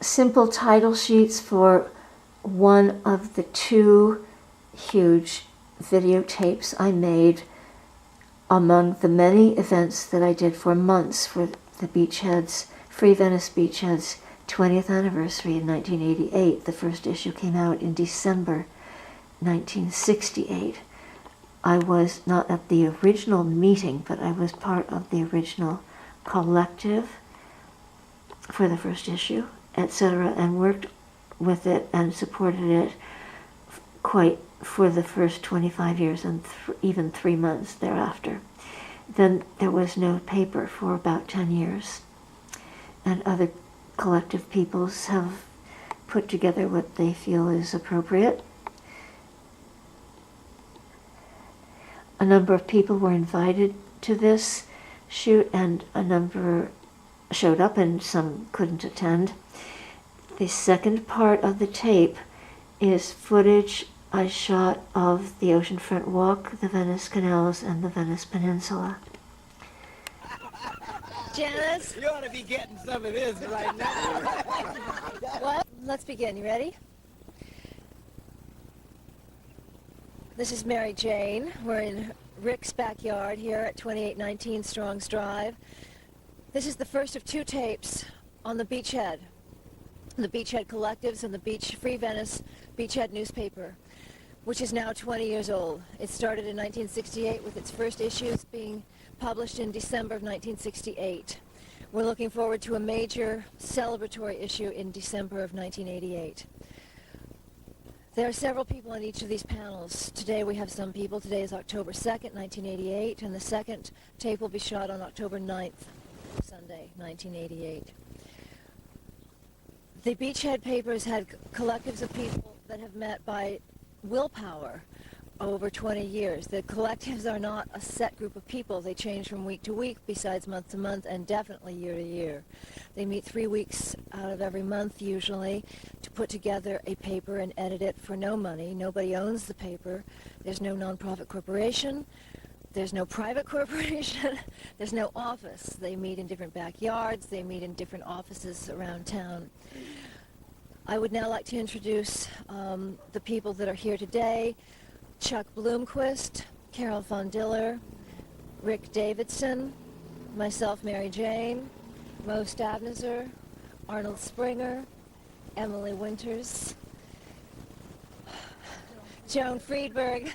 simple title sheets for one of the two huge videotapes I made among the many events that I did for months for the Beachhead's, Free Venice Beachhead's 20th anniversary in 1988. The first issue came out in December 1968. I was not at the original meeting, but I was part of the original collective for the first issue, etc., and worked with it and supported it quite for the first 25 years and even 3 months thereafter. Then there was no paper for about 10 years, and other collective peoples have put together what they feel is appropriate. A number of people were invited to this shoot, and a number showed up and some couldn't attend. The second part of the tape is footage I shot of the oceanfront walk, the Venice Canals, and the Venice Peninsula. Janice? You ought to be getting some of this right now. Well, let's begin. You ready? This is Maryjane. We're in Rick's backyard here at 2819 Strong's Drive. This is the first of 2 tapes on the Beachhead Collectives and the Free Venice Beachhead newspaper, which is now 20 years old. It started in 1968 with its first issues being published in December of 1968. We're looking forward to a major celebratory issue in December of 1988. There are several on each of these panels. Today we have some people. Today is October 2nd, 1988, and the second tape will be shot on October 9th, Sunday, 1988. The Beachhead papers had collectives of people that have met by willpower over 20 years. The collectives are not a set group of people. They change from week to week, besides month to month, and definitely year to year. They meet 3 weeks out of every month, usually, to put together a paper and edit it for no money. Nobody owns the paper. There's no nonprofit corporation. There's no private corporation. There's no office. They meet in different backyards. They meet in different offices around town. I would now like to introduce the people that are here today. Chuck Bloomquist, Carol Fondiller, Rick Davidson, myself, Maryjane, Moe Stavnezer, Arnold Springer, Emily Winters, Joan Friedberg,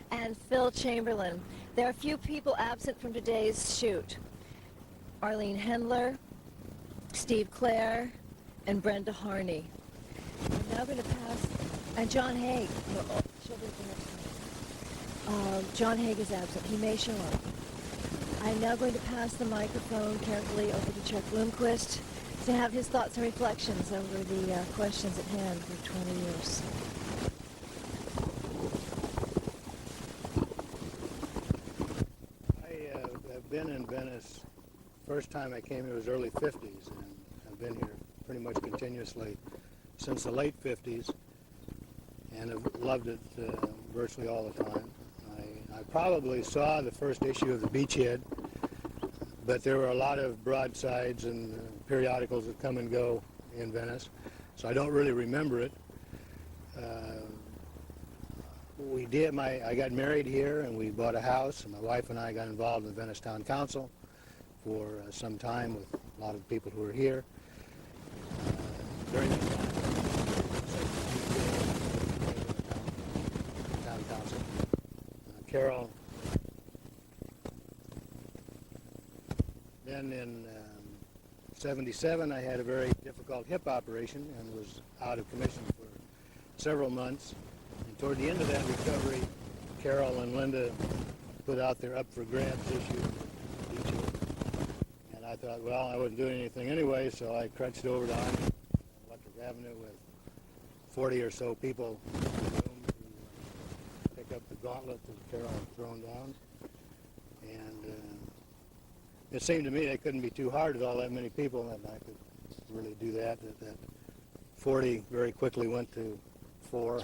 and Phil Chamberlain. There are a few people absent from today's shoot. Arlene Hendler, Steve Clare, and Brenda Harney. I'm now going to pass, and John Haig. She'll be the next time. John Haig is absent. He may show up. I'm now going to pass the microphone carefully over to Chuck Bloomquist to have his thoughts and reflections over the questions at hand for 20 years. I've been in Venice. First time I came here was early 50s, and I've been here pretty much continuously since the late 50s, and have loved it virtually all the time. I probably saw the first issue of the Beachhead, but there were a lot of broadsides and periodicals that come and go in Venice, so I don't really remember it. I got married here, and we bought a house, and my wife and I got involved in the Venice Town Council for some time with a lot of people who were here. During that time, Town Council. Carol. Then in 77, I had a very difficult hip operation and was out of commission for several months. And toward the end of that recovery, Carol and Linda put out their Up for Grabs issue. And I thought, well, I wasn't doing anything anyway, so I crunched over to Electric Avenue with 40 or so people in the room to pick up the gauntlet that Carol had thrown down. And it seemed to me they couldn't be too hard with all that many people, and I could really do that. That 40 very quickly went to 4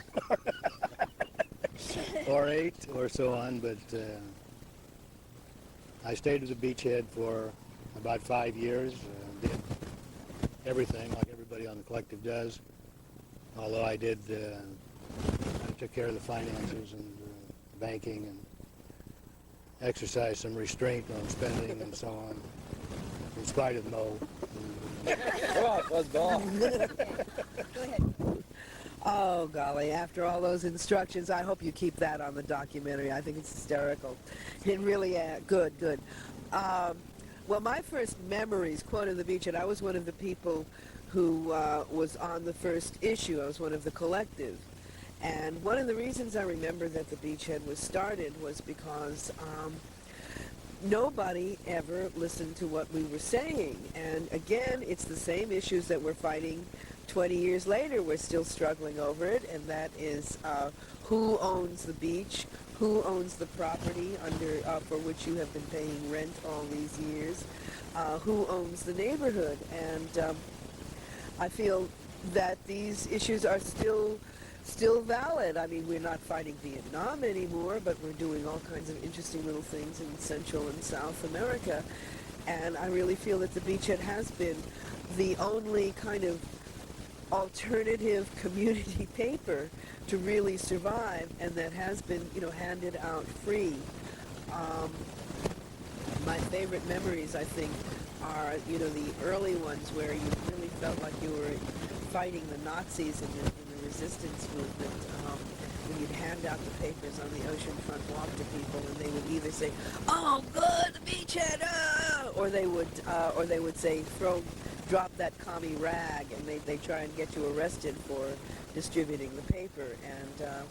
or 8 or so on, but I stayed with the Beachhead for about 5 years, did everything like everybody everybody on the collective does. Although I did, I took care of the finances and banking and exercised some restraint on spending and so on, in spite of Moe. Come on, fuzzball. Go ahead. Oh, golly, after all those instructions, I hope you keep that on the documentary. I think it's hysterical. It really, good. Well, my first memories, quote of the Beachhead, I was one of the people who was on the first issue. I was one of the collective. And one of the reasons I remember that the Beachhead was started was because nobody ever listened to what we were saying. And again, it's the same issues that we're fighting 20 years later. We're still struggling over it, and that is who owns the beach, who owns the property under for which you have been paying rent all these years, who owns the neighborhood. And I feel that these issues are still valid. I mean, we're not fighting Vietnam anymore, but we're doing all kinds of interesting little things in Central and South America. And I really feel that the Beachhead has been the only kind of alternative community paper to really survive, and that has been, handed out free. My favorite memories, I think, are, the early ones where you really felt like you were fighting the Nazis in the resistance movement, when you'd hand out the papers on the oceanfront walk to people, and they would either say, "Oh, good, the Beachhead," or they would say, drop that commie rag, and they try and get you arrested for distributing the paper. And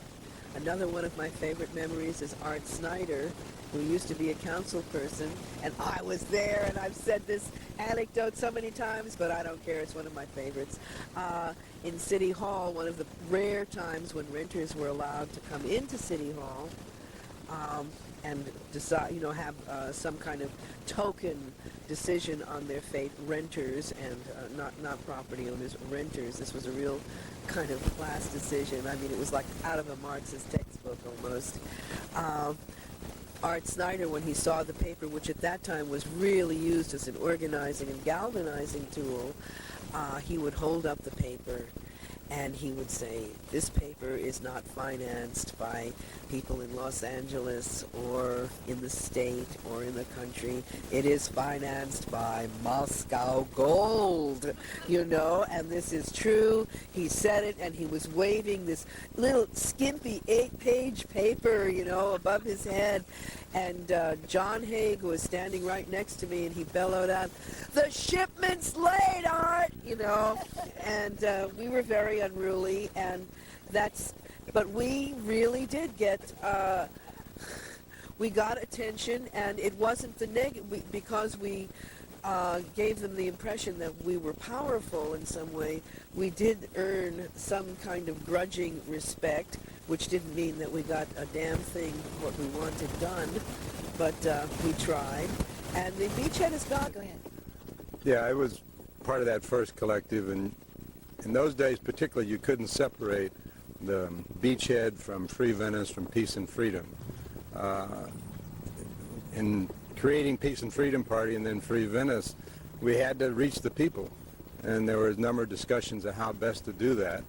another one of my favorite memories is Art Snyder, who used to be a council person, and I was there, and I've said this anecdote so many times, but I don't care, it's one of my favorites. In City Hall, one of the rare times when renters were allowed to come into City Hall and decide, have some kind of token decision on their fate, renters and not property owners, renters. This was a real kind of class decision. I mean, it was like out of a Marxist textbook almost. Art Snyder, when he saw the paper, which at that time was really used as an organizing and galvanizing tool, he would hold up the paper and he would say, "This paper is not financed by people in Los Angeles or in the state or in the country. It is financed by Moscow gold," and this is true. He said it, and he was waving this little skimpy 8-page paper, above his head. And John Haig was standing right next to me, and he bellowed out, "The shipment's late, Art!" And we were very unruly, and but we really did get, we got attention, and it wasn't the negative, because we gave them the impression that we were powerful in some way. We did earn some kind of grudging respect, which didn't mean that we got a damn thing what we wanted done, but we tried. And the Beachhead is gone. Go ahead. Yeah, I was part of that first collective, and in those days particularly, you couldn't separate the Beachhead from Free Venice, from Peace and Freedom. In creating Peace and Freedom Party and then Free Venice, we had to reach the people, and there was a number of discussions of how best to do that.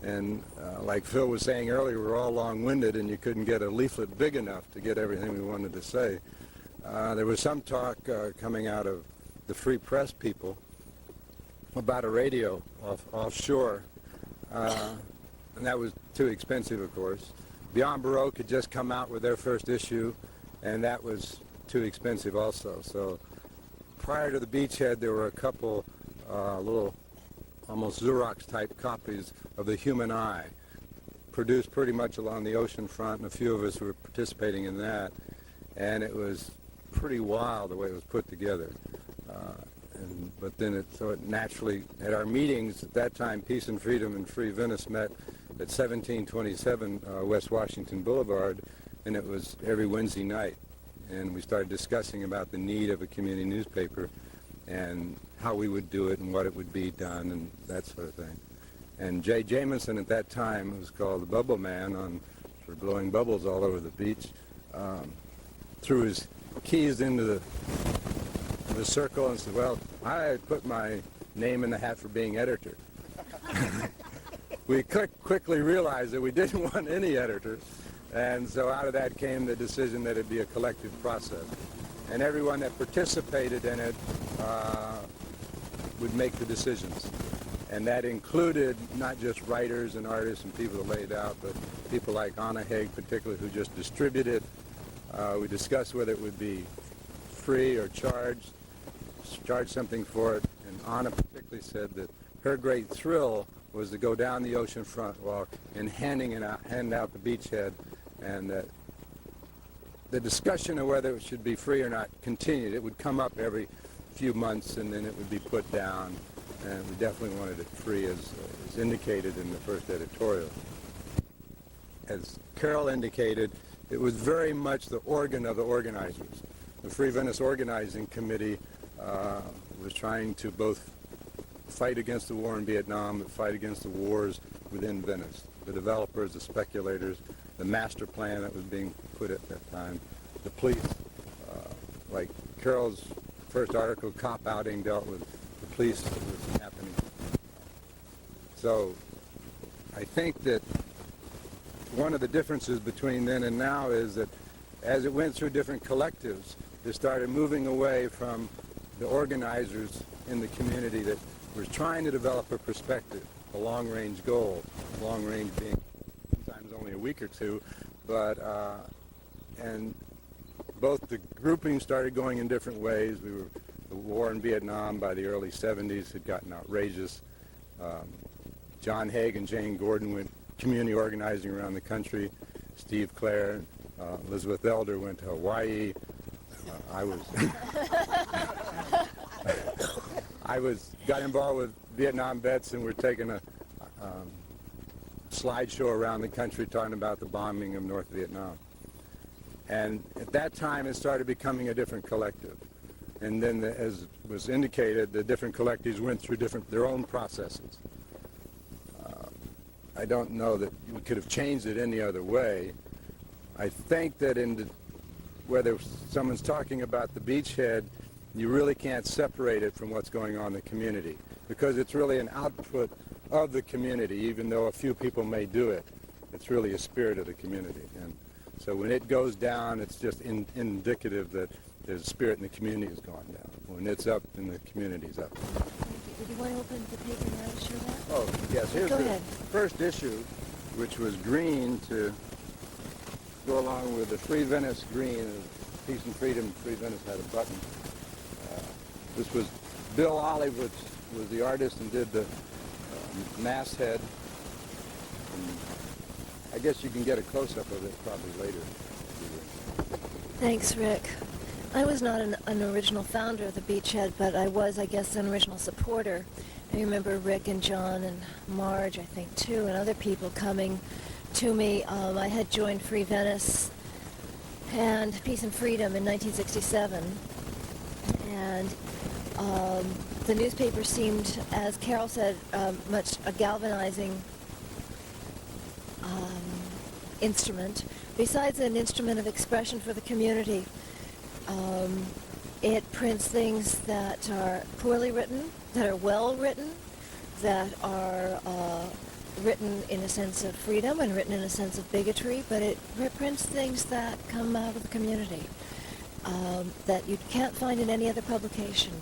And like Phil was saying earlier, we're all long-winded, and you couldn't get a leaflet big enough to get everything we wanted to say. There was some talk coming out of the Free Press people about a radio offshore, and that was too expensive, of course. Beyond Baroque had just come out with their first issue, and that was too expensive also. So prior to the Beachhead, there were a couple little almost Xerox-type copies of The Human Eye, produced pretty much along the ocean front, and a few of us were participating in that. And it was pretty wild the way it was put together. But then it naturally, at our meetings at that time, Peace and Freedom and Free Venice met at 1727 West Washington Boulevard, and it was every Wednesday night. And we started discussing about the need of a community newspaper and how we would do it and what it would be done and that sort of thing. And Jay Jamison at that time, who was called the Bubble Man for blowing bubbles all over the beach, threw his keys into the circle and said, "Well, I put my name in the hat for being editor." we quickly realized that we didn't want any editors, and so out of that came the decision that it be a collective process. And everyone that participated in it would make the decisions. And that included not just writers and artists and people that laid out, but people like Anna Haig particularly, who just distributed. We discussed whether it would be free or charge something for it. And Anna particularly said that her great thrill was to go down the ocean front walk and hand out the beachhead, and that the discussion of whether it should be free or not continued. It would come up every few months, and then it would be put down, and we definitely wanted it free as indicated in the first editorial. As Carol indicated, it was very much the organ of the organizers. The Free Venice Organizing Committee was trying to both fight against the war in Vietnam, but fight against the wars within Venice. The developers, the speculators, the master plan that was being put at that time, the police. Like Carol's first article, Cop Outing, dealt with the police that was happening. So I think that one of the differences between then and now is that as it went through different collectives, it started moving away from the organizers in the community that were trying to develop a perspective, a long-range goal, long range being sometimes only a week or two, but and both the groupings started going in different ways. The war in Vietnam by the early 70s had gotten outrageous. John Haig and Jane Gordon went community organizing around the country. Steve Clare, Elizabeth Elder went to Hawaii. I got involved with Vietnam vets, and we're taking a slideshow around the country talking about the bombing of North Vietnam. And at that time, it started becoming a different collective. And then, as was indicated, the different collectives went through their own processes. I don't know that we could have changed it any other way. I think that whether someone's talking about the beachhead, you really can't separate it from what's going on in the community, because it's really an output of the community. Even though a few people may do it, it's really a spirit of the community. And so when it goes down, it's just indicative that there's a spirit in the community has gone down. When it's up, then the community's up. Did you want to open the paper now to show that? Oh, yes, here's Go the ahead. first issue, which was green to go along with the Free Venice green. Peace and Freedom, Free Venice had a button. This was Bill Olive, which was the artist and did the masthead. And I guess you can get a close-up of it probably later. Thanks, Rick. I was not an original founder of the Beachhead, but I was, I guess, an original supporter. I remember Rick and John and Marge, I think, too, and other people coming to me. I had joined Free Venice and Peace and Freedom in 1967, and the newspaper seemed, as Carol said, much a galvanizing instrument, besides an instrument of expression for the community. It prints things that are poorly written, that are well written, that are written in a sense of freedom and written in a sense of bigotry, but it prints things that come out of the community that you can't find in any other publication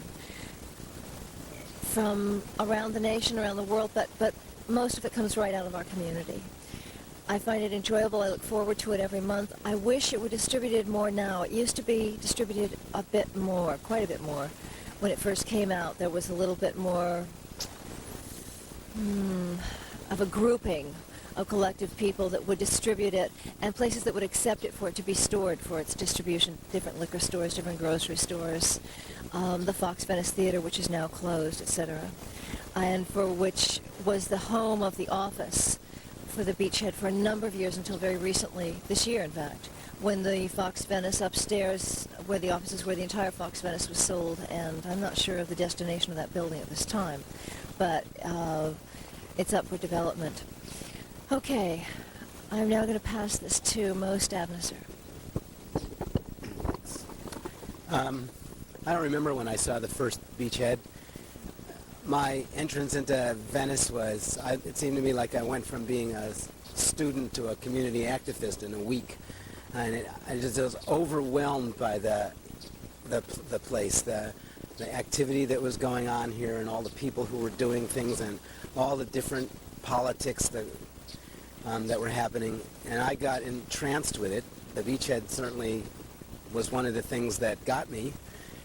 from around the nation, around the world, but most of it comes right out of our community. I find it enjoyable. I look forward to it every month. I wish it were distributed more now. It used to be distributed a bit more, quite a bit more. When it first came out, there was a little bit more of a grouping of collective people that would distribute it, and places that would accept it for it to be stored for its distribution, different liquor stores, different grocery stores, the Fox Venice Theater, which is now closed, etc., and for which was the home of the office for the Beachhead for a number of years until very recently, this year in fact, when the Fox Venice upstairs, where the offices where the entire Fox Venice was sold, and I'm not sure of the destination of that building at this time, but it's up for development. Okay, I'm now going to pass this to Moe Stavnezer. I don't remember when I saw the first Beachhead. my entrance into Venice was, it seemed to me like I went from being a student to a community activist in a week. And I just was overwhelmed by the place, the activity that was going on here, and all the people who were doing things, and all the different politics that were happening. And I got entranced with it. The Beachhead certainly was one of the things that got me.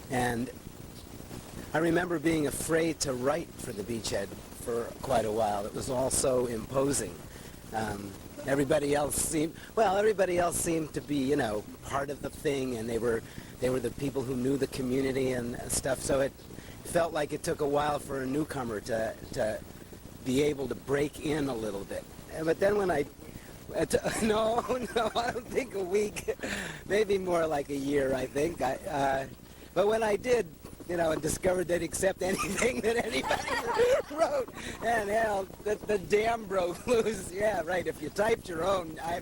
And I remember being afraid to write for the Beachhead for quite a while. It was all so imposing. Everybody else seemed to be, you know, part of the thing, and they were the people who knew the community and stuff. So it felt like it took a while for a newcomer to be able to break in a little bit. But then when no, I don't think a week, maybe more like a year, I think. But when I did, you know, and discovered they'd accept anything that anybody wrote, and hell, the dam broke loose. Yeah, right. If you typed your own, I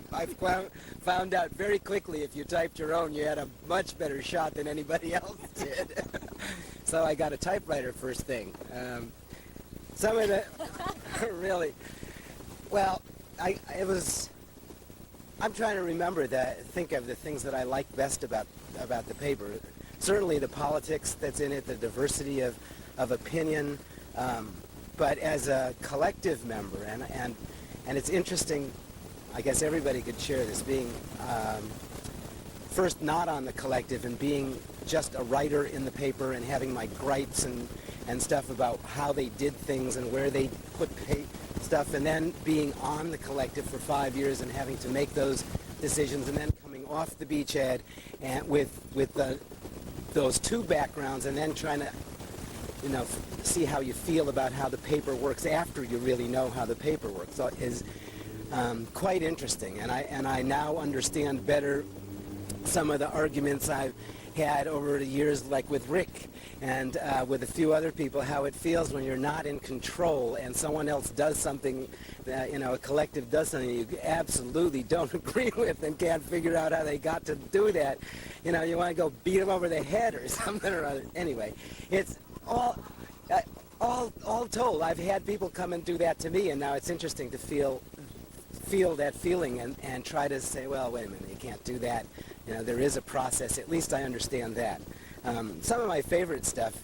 found out very quickly, if you typed your own, you had a much better shot than anybody else did. So I got a typewriter first thing. Some of the, really, well, I'm trying to think of the things that I like best about the paper. Certainly the politics that's in it, the diversity of opinion, but as a collective member, and it's interesting, I guess everybody could share this, being first not on the collective and being just a writer in the paper and having my gripes and stuff about how they did things and where they put stuff, and then being on the collective for 5 years and having to make those decisions, and then coming off the Beachhead and with those two backgrounds, and then trying to, you know, see how you feel about how the paper works after you really know how the paper works, so is quite interesting. And I now understand better some of the arguments I've had over the years, like with Rick and with a few other people, how it feels when you're not in control and someone else does something, you know, a collective does something you absolutely don't agree with and can't figure out how they got to do that. You know, you want to go beat them over the head or something or other. Anyway, it's all told, I've had people come and do that to me, and now it's interesting to feel that feeling and try to say, well, wait a minute, you can't do that. You know, there is a process. At least I understand that. Some of my favorite stuff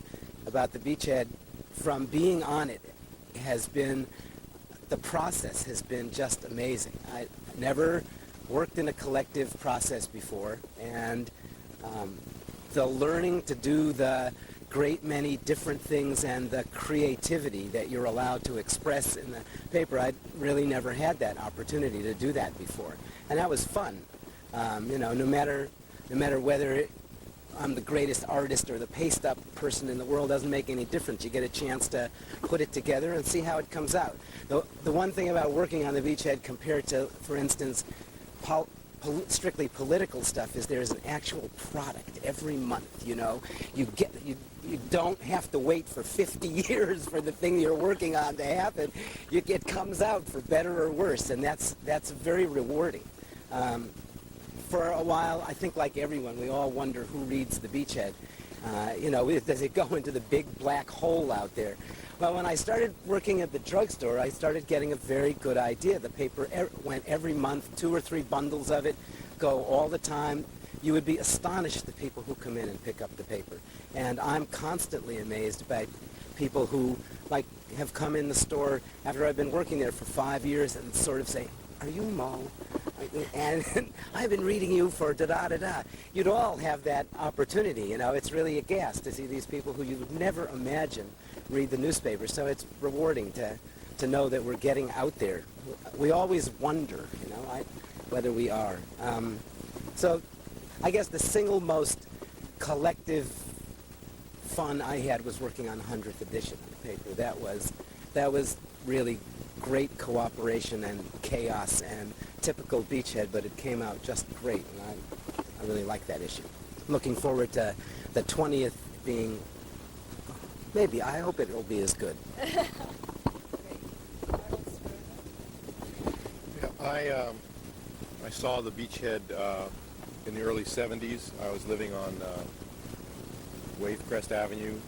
about the Beachhead from being on it has been, the process has been just amazing. I never worked in a collective process before, and the learning to do the great many different things and the creativity that you're allowed to express in the paper, I'd really never had that opportunity to do that before. And that was fun. You know, no matter whether I'm the greatest artist or the paste-up person in the world, doesn't make any difference. You get a chance to put it together and see how it comes out. The one thing about working on the Beachhead compared to, for instance, strictly political stuff is there's an actual product every month. You know, you don't have to wait for 50 years for the thing you're working on to happen. It comes out for better or worse, and that's very rewarding. For a while, I think like everyone, we all wonder who reads the Beachhead. You know, does it go into the big black hole out there? Well, when I started working at the drugstore, I started getting a very good idea. The paper went every month, 2 or 3 bundles of it go all the time. You would be astonished at the people who come in and pick up the paper. And I'm constantly amazed by people who, like, have come in the store after I've been working there for 5 years and sort of say, "Are you Moe? And I've been reading you for da-da-da-da." You'd all have that opportunity, you know. It's really a gas to see these people who you would never imagine read the newspaper. So it's rewarding to know that we're getting out there. We always wonder, you know, whether we are. So I guess the single most collective fun I had was working on the 100th edition of the paper. That was really great cooperation and chaos and typical Beachhead, but it came out just great, and I really like that issue. Looking forward to the 20th being, maybe, I hope it'll be as good. Yeah, I saw the Beachhead in the early 70s. I was living on Wavecrest Avenue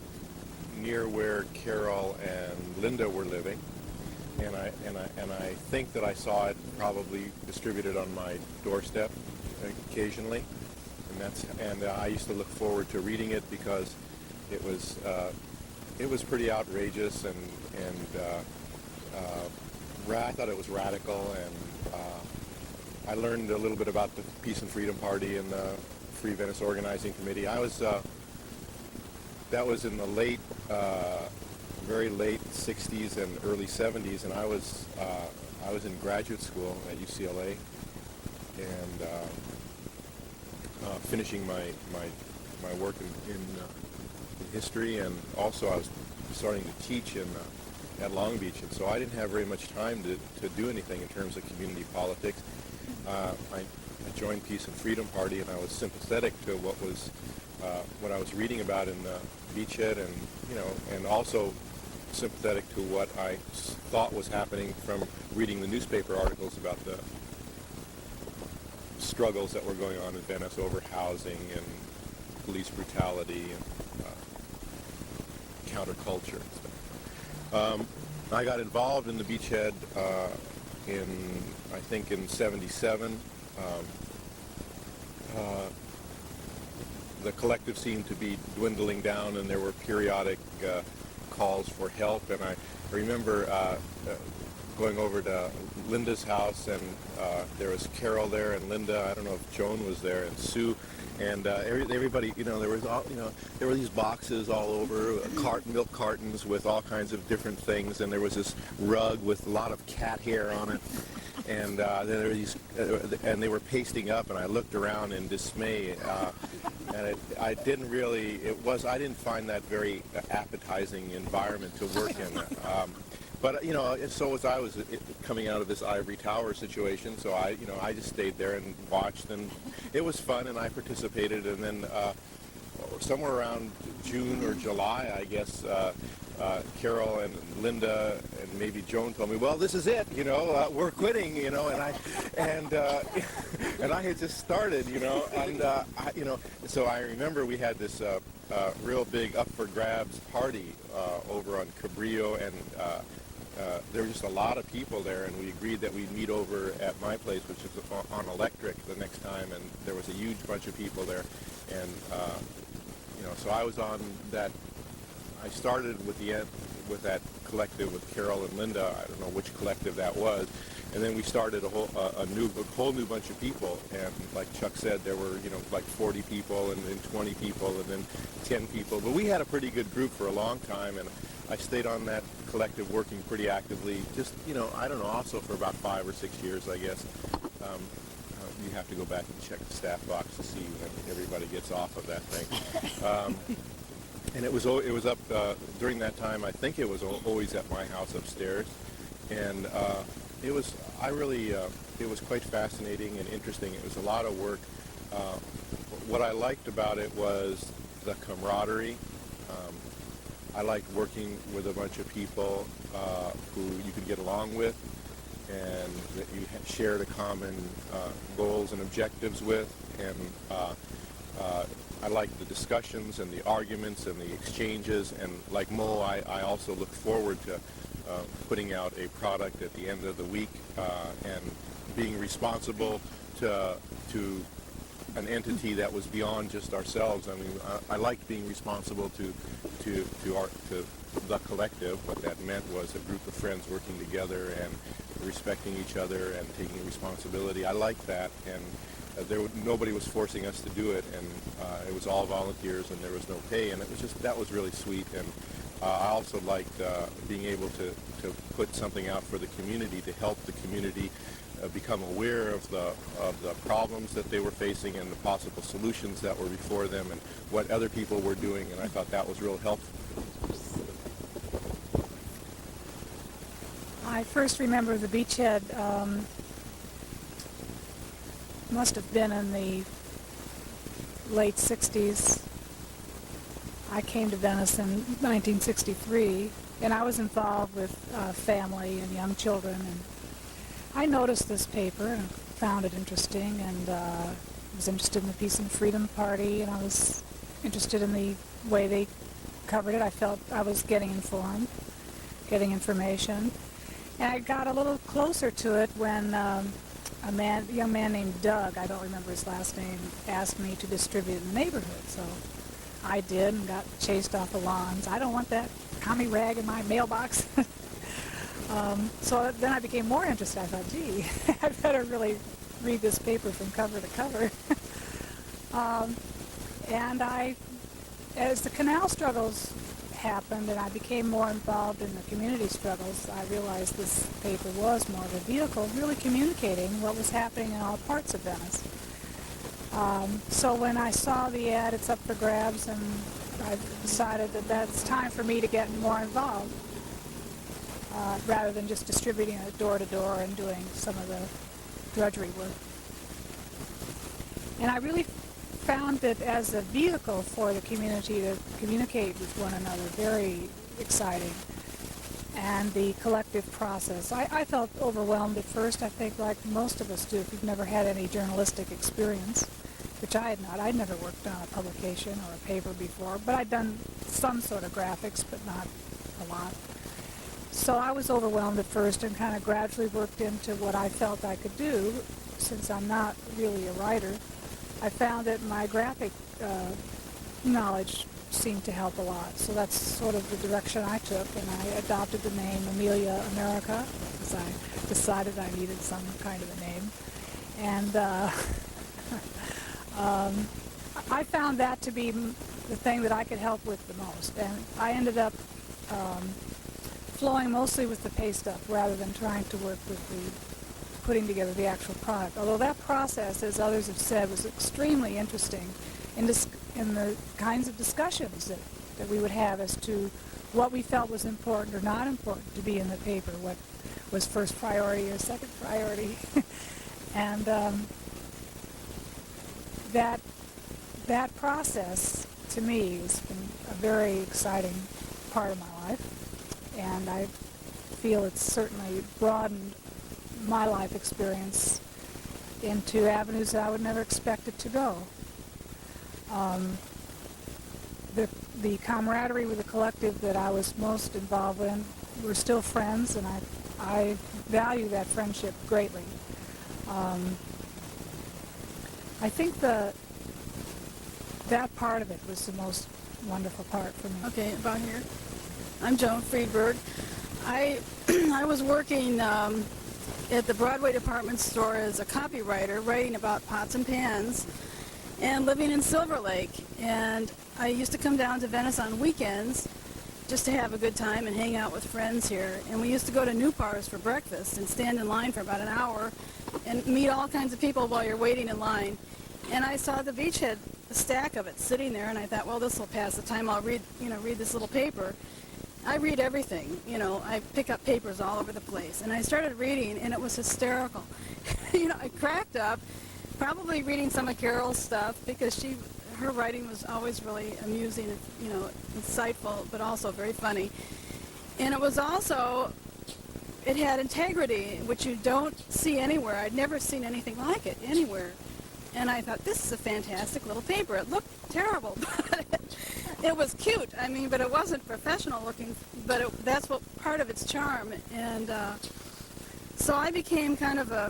near where Carol and Linda were living, and I think that I saw it probably distributed on my doorstep occasionally, and I used to look forward to reading it because it was pretty outrageous, and I thought it was radical, and I learned a little bit about the Peace and Freedom Party and the Free Venice Organizing Committee. That was in the very late 60s and early 70s, and I was in graduate school at UCLA, and finishing my work in history, and also I was starting to teach at Long Beach, and so I didn't have very much time to do anything in terms of community politics. I joined Peace and Freedom Party, and I was sympathetic to what I was reading about in Beachhead, and also sympathetic to what I thought was happening from reading the newspaper articles about the struggles that were going on in Venice over housing and police brutality and counterculture and stuff. I got involved in the Beachhead I think in 77. The collective seemed to be dwindling down, and there were periodic calls for help, and I remember going over to Linda's house, and there was Carol there, and Linda, I don't know if Joan was there, and Sue, and everybody, there were these boxes all over, milk cartons with all kinds of different things, and there was this rug with a lot of cat hair on it, and then there were these, and they were pasting up, and I looked around in dismay, and I didn't find that very appetizing environment to work in. But so as I was coming out of this ivory tower situation, so I just stayed there and watched, and it was fun, and I participated, and then somewhere around June or July, I guess, Carol and Linda and maybe Joan told me, well, this is it, we're quitting, and I had just started, so I remember we had this real big up for grabs party over on Cabrillo, and there were just a lot of people there, and we agreed that we'd meet over at my place, which is on Electric, the next time, and there was a huge bunch of people there, and so I was on that. I started with that collective with Carol and Linda. I don't know which collective that was, and then we started a whole new bunch of people. And like Chuck said, there were like 40 people, and then 20 people, and then 10 people. But we had a pretty good group for a long time, and I stayed on that collective working pretty actively. Just I don't know, also for about 5 or 6 years, I guess. You have to go back and check the staff box to see when everybody gets off of that thing. And it was up during that time. I think it was always at my house upstairs, and it was quite fascinating and interesting. It was a lot of work. What I liked about it was the camaraderie. I liked working with a bunch of people who you could get along with, and that you shared a common goals and objectives with, and I liked the discussions and the arguments and the exchanges, and like Moe, I also looked forward to putting out a product at the end of the week and being responsible to an entity that was beyond just ourselves. I mean, I liked being responsible to the collective. What that meant was a group of friends working together and respecting each other and taking responsibility. I liked that, and nobody was forcing us to do it, and it was all volunteers, and there was no pay, and that was really sweet. And I also liked being able to put something out for the community to help the community become aware of the problems that they were facing and the possible solutions that were before them and what other people were doing, and I thought that was real helpful. I first remember the Beachhead must have been in the late 60s. I came to Venice in 1963, and I was involved with family and young children, and I noticed this paper and found it interesting, and was interested in the Peace and Freedom Party, and I was interested in the way they covered it. I felt I was getting informed, getting information. And I got a little closer to it when a young man named Doug, I don't remember his last name, asked me to distribute in the neighborhood. So I did and got chased off the lawns. I don't want that commie rag in my mailbox. So then I became more interested. I thought, gee, I better really read this paper from cover to cover. And as the canal struggles happened and I became more involved in the community struggles, I realized this paper was more of a vehicle really communicating what was happening in all parts of Venice. So when I saw the ad, it's up for grabs, and I decided that that's time for me to get more involved, rather than just distributing it door to door and doing some of the drudgery work. And I really found it as a vehicle for the community to communicate with one another very exciting. And the collective process. I felt overwhelmed at first, I think, like most of us do if you've never had any journalistic experience, which I had not. I'd never worked on a publication or a paper before, but I'd done some sort of graphics, but not a lot. So I was overwhelmed at first and kind of gradually worked into what I felt I could do, since I'm not really a writer. I found that my graphic knowledge seemed to help a lot. So that's sort of the direction I took, and I adopted the name Amelia America because I decided I needed some kind of a name. And I found that to be the thing that I could help with the most. And I ended up flowing mostly with the pay stuff rather than trying to work with the putting together the actual product. Although that process, as others have said, was extremely interesting in the kinds of discussions that we would have as to what we felt was important or not important to be in the paper, what was first priority or second priority. And that process, to me, has been a very exciting part of my life. And I feel it's certainly broadened my life experience into avenues that I would never expect it to go. The camaraderie with the collective that I was most involved in, we're still friends, and I value that friendship greatly. I think that part of it was the most wonderful part for me. Okay, about here. I'm Joan Friedberg. I was working at the Broadway department store as a copywriter, writing about pots and pans, and living in Silver Lake. And I used to come down to Venice on weekends just to have a good time and hang out with friends here. And we used to go to Newpar's for breakfast and stand in line for about an hour and meet all kinds of people while you're waiting in line. And I saw the Beachhead, a stack of it sitting there, and I thought, well, this will pass the time. I'll read this little paper. I read everything, I pick up papers all over the place. And I started reading, and it was hysterical. I cracked up, probably reading some of Carol's stuff, because her writing was always really amusing, insightful, but also very funny. And it was also, it had integrity, which you don't see anywhere. I'd never seen anything like it anywhere. And I thought, this is a fantastic little paper. It looked terrible, but it was cute. But it wasn't professional looking, but that's what part of its charm. And so I became kind of a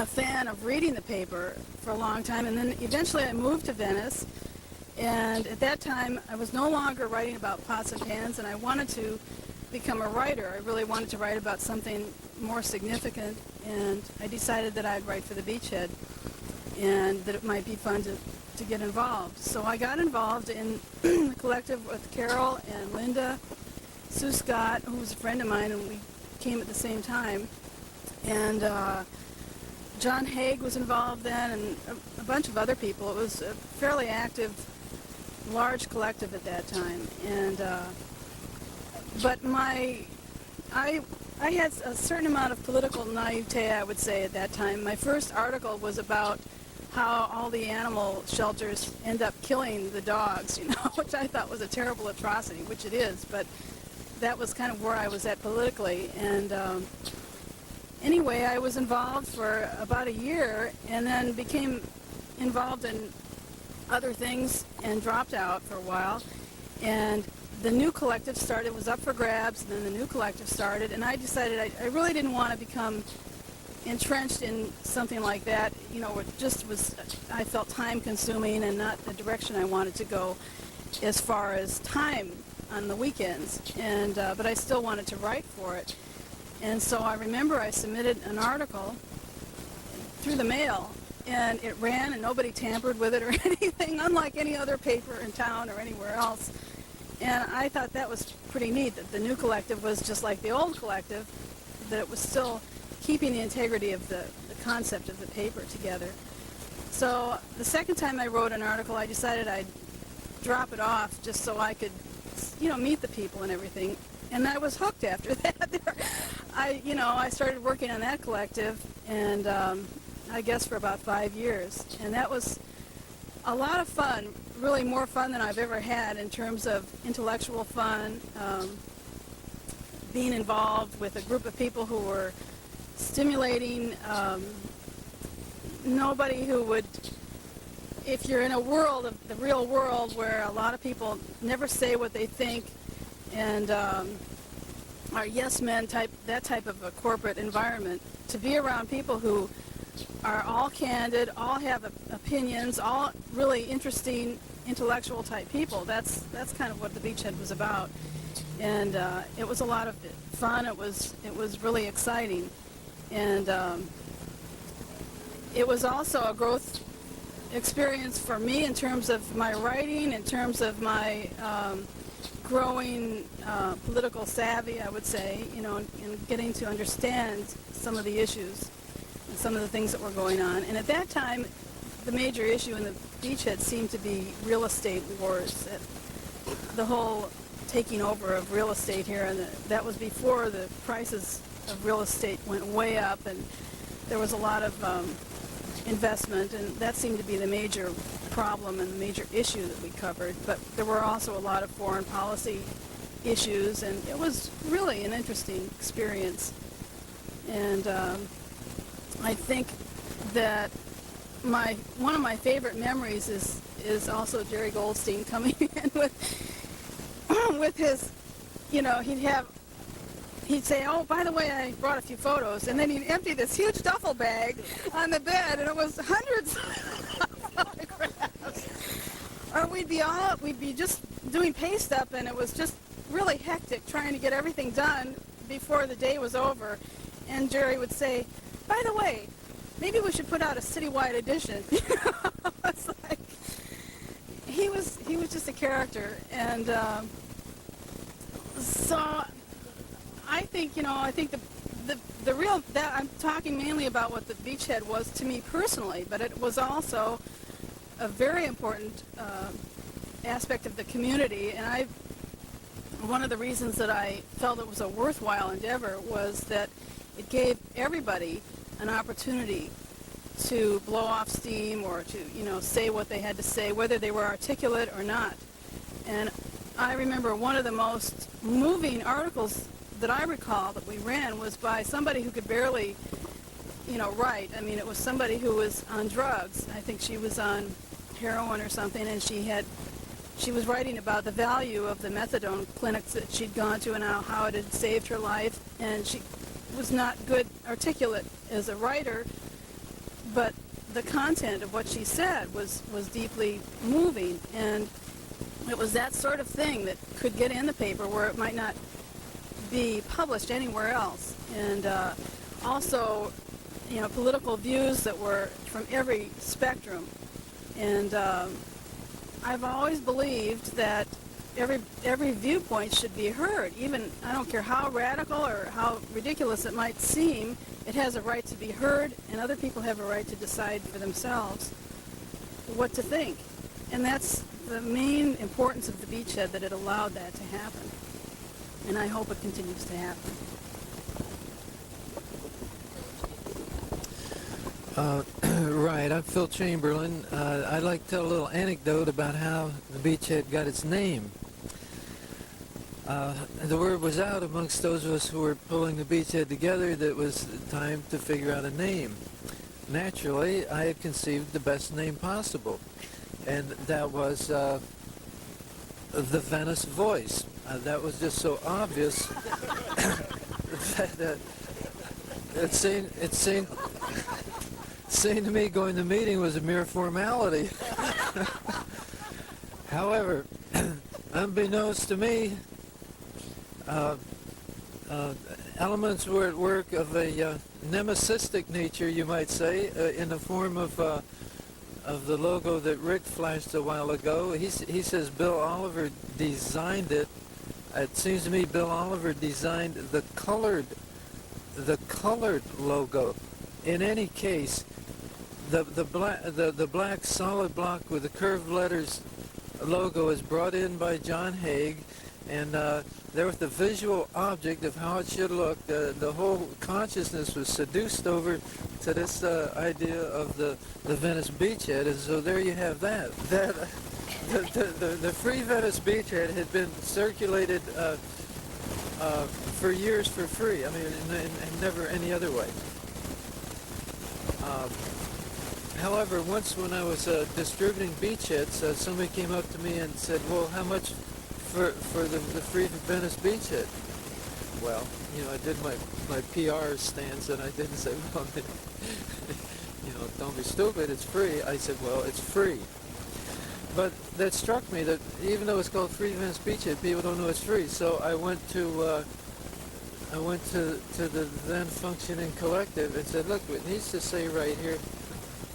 fan of reading the paper for a long time. And then eventually I moved to Venice. And at that time, I was no longer writing about pots and pans, and I wanted to become a writer. I really wanted to write about something more significant, and I decided that I'd write for the Beachhead, and that it might be fun to get involved. So I got involved in the collective with Carol and Linda, Sue Scott, who was a friend of mine, and we came at the same time. And John Haig was involved then, and a bunch of other people. It was a fairly active, large collective at that time. And but I had a certain amount of political naivete, I would say, at that time. My first article was about how all the animal shelters end up killing the dogs, which I thought was a terrible atrocity, which it is, but that was kind of where I was at politically. And anyway, I was involved for about a year and then became involved in other things and dropped out for a while. And the new collective started, was up for grabs, and then the new collective started, and I decided I really didn't want to become entrenched in something like that. You know, it just was, I felt time consuming and not the direction I wanted to go as far as time on the weekends, and but I still wanted to write for it. And so I remember I submitted an article through the mail, and it ran and nobody tampered with it or anything, unlike any other paper in town or anywhere else. And I thought that was pretty neat, that the new collective was just like the old collective, that it was still keeping the integrity of the concept of the paper together. So the second time I wrote an article, I decided I'd drop it off just so I could, you know, meet the people and everything. And I was hooked after that. I started working on that collective, and I guess for about 5 years. And that was a lot of fun, really more fun than I've ever had in terms of intellectual fun, being involved with a group of people who were stimulating, nobody who would, if you're in a world, of the real world, where a lot of people never say what they think and are yes men type, that type of a corporate environment, to be around people who are all candid, all have opinions, all really interesting intellectual type people. That's kind of what the Beachhead was about, and it was a lot of fun. It was really exciting, and it was also a growth experience for me in terms of my writing, in terms of my growing political savvy, I would say, you know, and getting to understand some of the issues and some of the things that were going on. And at that time, the major issue in the Beachhead seemed to be real estate wars, the whole taking over of real estate here, and that was before the prices of real estate went way up, and there was a lot of investment, and that seemed to be the major problem and the major issue that we covered. But there were also a lot of foreign policy issues, and it was really an interesting experience. And I think that one of my favorite memories is also Jerry Goldstein coming in with his, you know, he'd say, oh, by the way, I brought a few photos, and then he'd empty this huge duffel bag on the bed, and it was hundreds of photographs. Or we'd be just doing paste up, and it was just really hectic trying to get everything done before the day was over. And Jerry would say, by the way, maybe we should put out a citywide edition. It's like, he was just a character, and so I think the real, that I'm talking mainly about what the Beachhead was to me personally, but it was also a very important aspect of the community, and one of the reasons that I felt it was a worthwhile endeavor was that it gave everybody an opportunity to blow off steam or to, you know, say what they had to say, whether they were articulate or not. And I remember one of the most moving articles that I recall that we ran was by somebody who could barely, you know, write. I mean, it was somebody who was on drugs. I think she was on heroin or something, and she was writing about the value of the methadone clinics that she'd gone to and how it had saved her life. And she was not good articulate as a writer, but the content of what she said was deeply moving, and it was that sort of thing that could get in the paper where it might not be published anywhere else. And also, you know, political views that were from every spectrum. And I've always believed that every viewpoint should be heard. Even, I don't care how radical or how ridiculous it might seem, it has a right to be heard, and other people have a right to decide for themselves what to think. And that's the main importance of the Beachhead, that it allowed that to happen. And I hope it continues to happen. Right, I'm Phil Chamberlain. I'd like to tell a little anecdote about how the Beachhead got its name. The word was out amongst those of us who were pulling the Beachhead together that it was time to figure out a name. Naturally, I had conceived the best name possible, and that was the Venice voice. That was just so obvious that it seemed to me going to the meeting was a mere formality. However, unbeknownst to me, elements were at work of a nemesistic nature, you might say, in the form of the logo that Rick flashed a while ago. He says Bill Oliver designed it. It seems to me Bill Oliver designed the colored logo. In any case, the black solid block with the curved letters logo is brought in by John Haig, and there was the visual object of how it should look. The whole consciousness was seduced over to this idea of the Venice Beachhead, and so there you have that. The Free Venice Beachhead had been circulated for years for free. I mean, and never any other way. However, once when I was distributing Beachheads, somebody came up to me and said, "Well, how much for the Free Venice Beachhead?" Well, you know, I did my PR stance, and I didn't say, "Well, you know, don't be stupid. It's free." I said, "Well, it's free." But that struck me that even though it's called Free Venice Beachhead, people don't know it's free. So I went to the then functioning collective and said, "Look, it needs to say right here,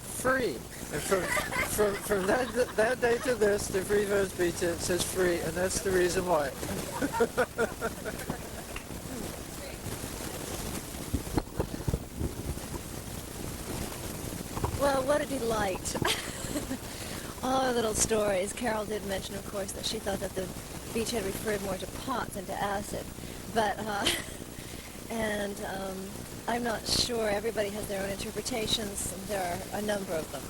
free." And from that day to this, the Free Venice Beachhead says free, and that's the reason why. Well, what a delight. All our little stories. Carol did mention, of course, that she thought that the Beachhead referred more to pot than to acid. But, I'm not sure. Everybody has their own interpretations, and there are a number of them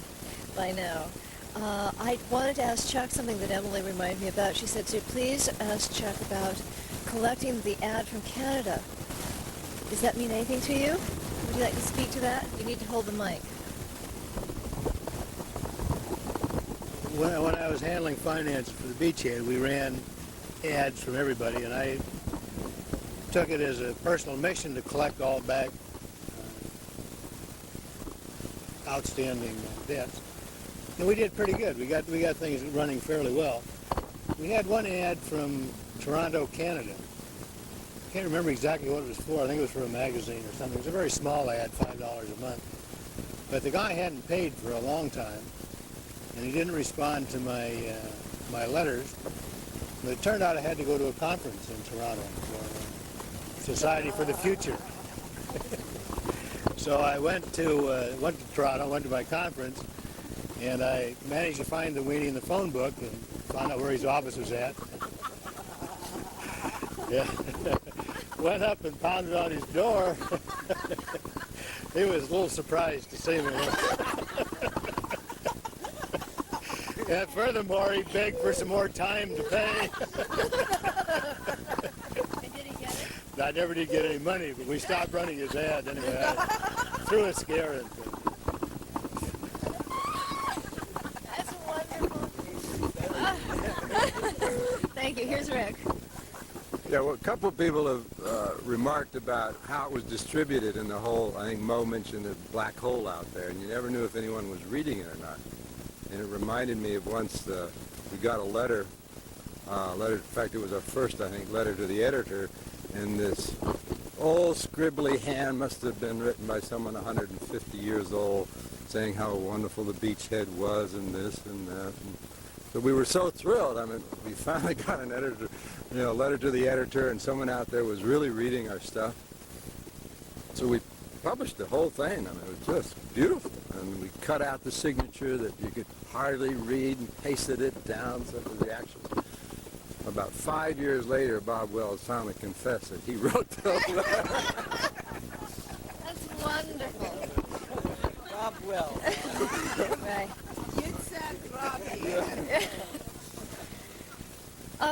by now. I wanted to ask Chuck something that Emily reminded me about. She said, "So please ask Chuck about collecting the ad from Canada." Does that mean anything to you? Would you like to speak to that? You need to hold the mic. When I was handling finance for the Beachhead, we ran ads from everybody, and I took it as a personal mission to collect all back outstanding debts. And we did pretty good. We got things running fairly well. We had one ad from Toronto, Canada. I can't remember exactly what it was for. I think it was for a magazine or something. It was a very small ad, $5 a month. But the guy hadn't paid for a long time, and he didn't respond to my letters. And it turned out I had to go to a conference in Toronto for Society for the Future. So I went to Toronto, went to my conference, and I managed to find the weenie in the phone book and found out where his office was at. Yeah. Went up and pounded on his door. He was a little surprised to see me. And furthermore, he begged for some more time to pay. And did he get it? I never did get any money, but we stopped running his ad anyway. I threw a scare at him. That's wonderful. Thank you. Here's Rick. Yeah, well, a couple of people have remarked about how it was distributed in the whole. I think Moe mentioned the black hole out there, and you never knew if anyone was reading it or not. And it reminded me of once we got a letter. In fact, it was our first, I think, letter to the editor, and this old scribbly hand must have been written by someone 150 years old, saying how wonderful the Beachhead was, and this and that. And so we were so thrilled. I mean, we finally got an editor, a letter to the editor, and someone out there was really reading our stuff. So we published the whole thing. I mean, it was just beautiful. And we cut out the signature that you could hardly read and pasted it down, so the reactions. About 5 years later, Bob Wells finally confessed that he wrote the letter. That's wonderful. Bob Wells. Right. You said Robbie.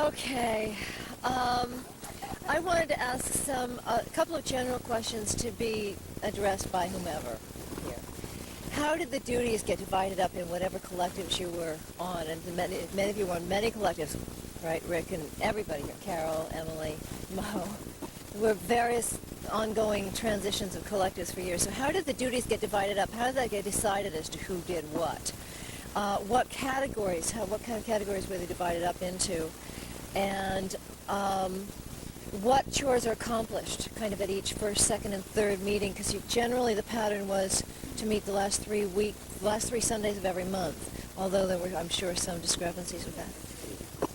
Okay. I wanted to ask a couple of general questions to be addressed by whomever here. How did the duties get divided up in whatever collectives you were on? And many of you were on many collectives. right? Rick and everybody here, Carol, Emily, Moe. There were various ongoing transitions of collectives for years. So how did the duties get divided up? How did that get decided as to who did what? What categories, what kind of categories were they divided up into? And what chores are accomplished kind of at each first, second, and third meeting? Because generally the pattern was to meet the last 3 Sundays of every month, although there were, I'm sure, some discrepancies with that.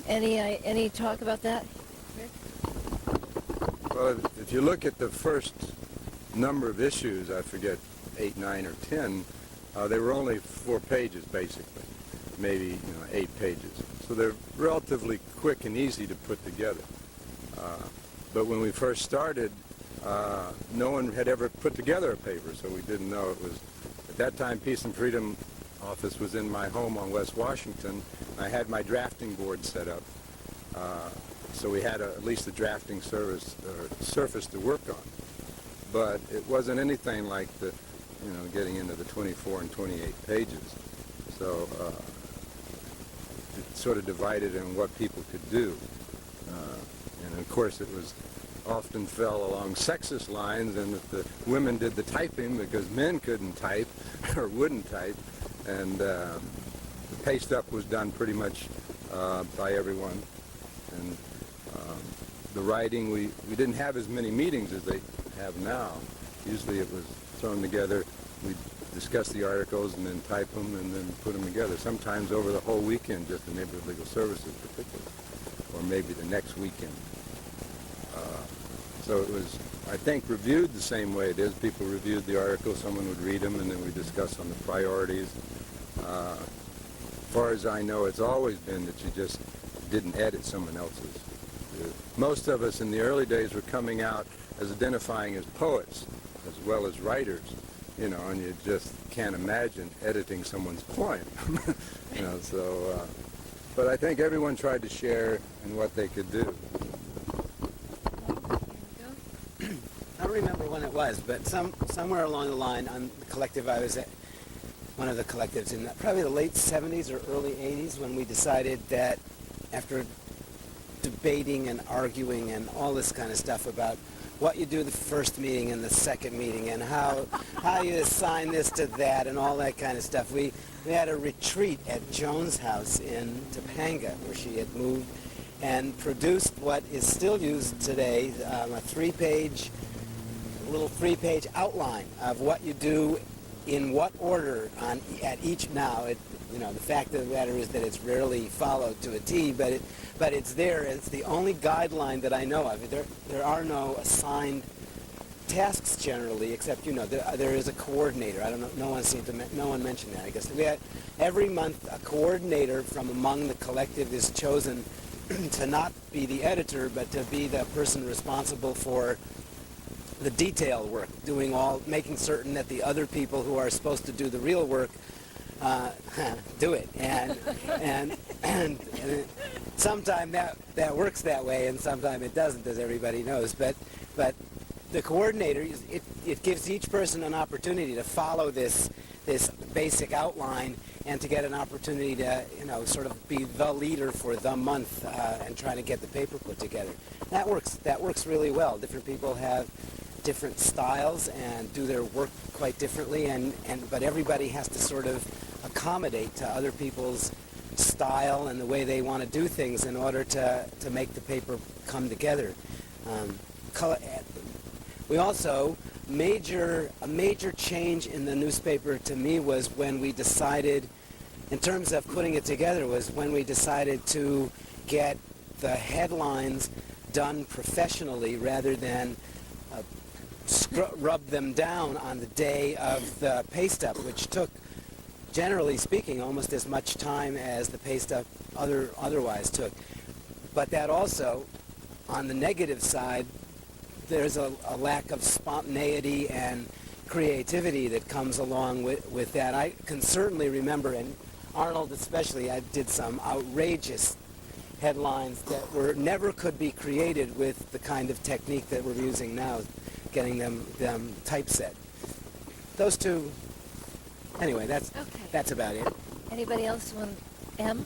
Any talk about that? Well, if you look at the first number of issues, I forget, 8, 9, or 10, they were only 4 pages, basically, maybe 8 pages. So they're relatively quick and easy to put together. But when we first started, no one had ever put together a paper, so we didn't know it was. At that time, Peace and Freedom office was in my home on West Washington. I had my drafting board set up. So we had at least a drafting surface to work on. But it wasn't anything like the, getting into the 24 and 28 pages. So it sort of divided in what people could do. And of course it was often fell along sexist lines, and that the women did the typing because men couldn't type or wouldn't type. And the paste up was done pretty much by everyone. And the writing, we didn't have as many meetings as they have now. Usually it was thrown together, we'd discuss the articles and then type them and then put them together. Sometimes over the whole weekend, just the Neighborhood Legal Services particularly, or maybe the next weekend. So it was, I think, reviewed the same way it is. People reviewed the articles, someone would read them, and then we discuss on the priorities. As far as I know, it's always been that you just didn't edit someone else's. Most of us in the early days were coming out as identifying as poets as well as writers, and you just can't imagine editing someone's poem. But I think everyone tried to share in what they could do. I don't remember when it was, but somewhere along the line on the collective I was at, one of the collectives in probably the late 70s or early 80s, when we decided that after debating and arguing and all this kind of stuff about what you do the first meeting and the second meeting and how you assign this to that and all that kind of stuff, we had a retreat at Joan's house in Topanga, where she had moved, and produced what is still used today, a little three-page outline of what you do in what order at each. Now, the fact of the matter is that it's rarely followed to a T, but it's there. It's the only guideline that I know of. There are no assigned tasks generally, except there is a coordinator. I don't know. No one mentioned that. I guess we had every month a coordinator from among the collective is chosen to not be the editor, but to be the person responsible for the detail work, making certain that the other people who are supposed to do the real work do it. And sometimes that works that way, and sometimes it doesn't, as everybody knows. But the coordinator, it gives each person an opportunity to follow this basic outline and to get an opportunity to sort of be the leader for the month and trying to get the paper put together. That works really well. Different people have different styles and do their work quite differently, but everybody has to sort of accommodate to other people's style and the way they want to do things in order to make the paper come together. We also, a major change in the newspaper to me was when we decided, in terms of putting it together, was when we decided to get the headlines done professionally rather than rub them down on the day of the paste up, which took, generally speaking, almost as much time as the paste up otherwise took. But that also, on the negative side, there's a lack of spontaneity and creativity that comes along with that. I can certainly remember, and Arnold especially, I did some outrageous headlines that never could be created with the kind of technique that we're using now, getting them typeset. Those two, anyway, that's about it. Anybody else want M?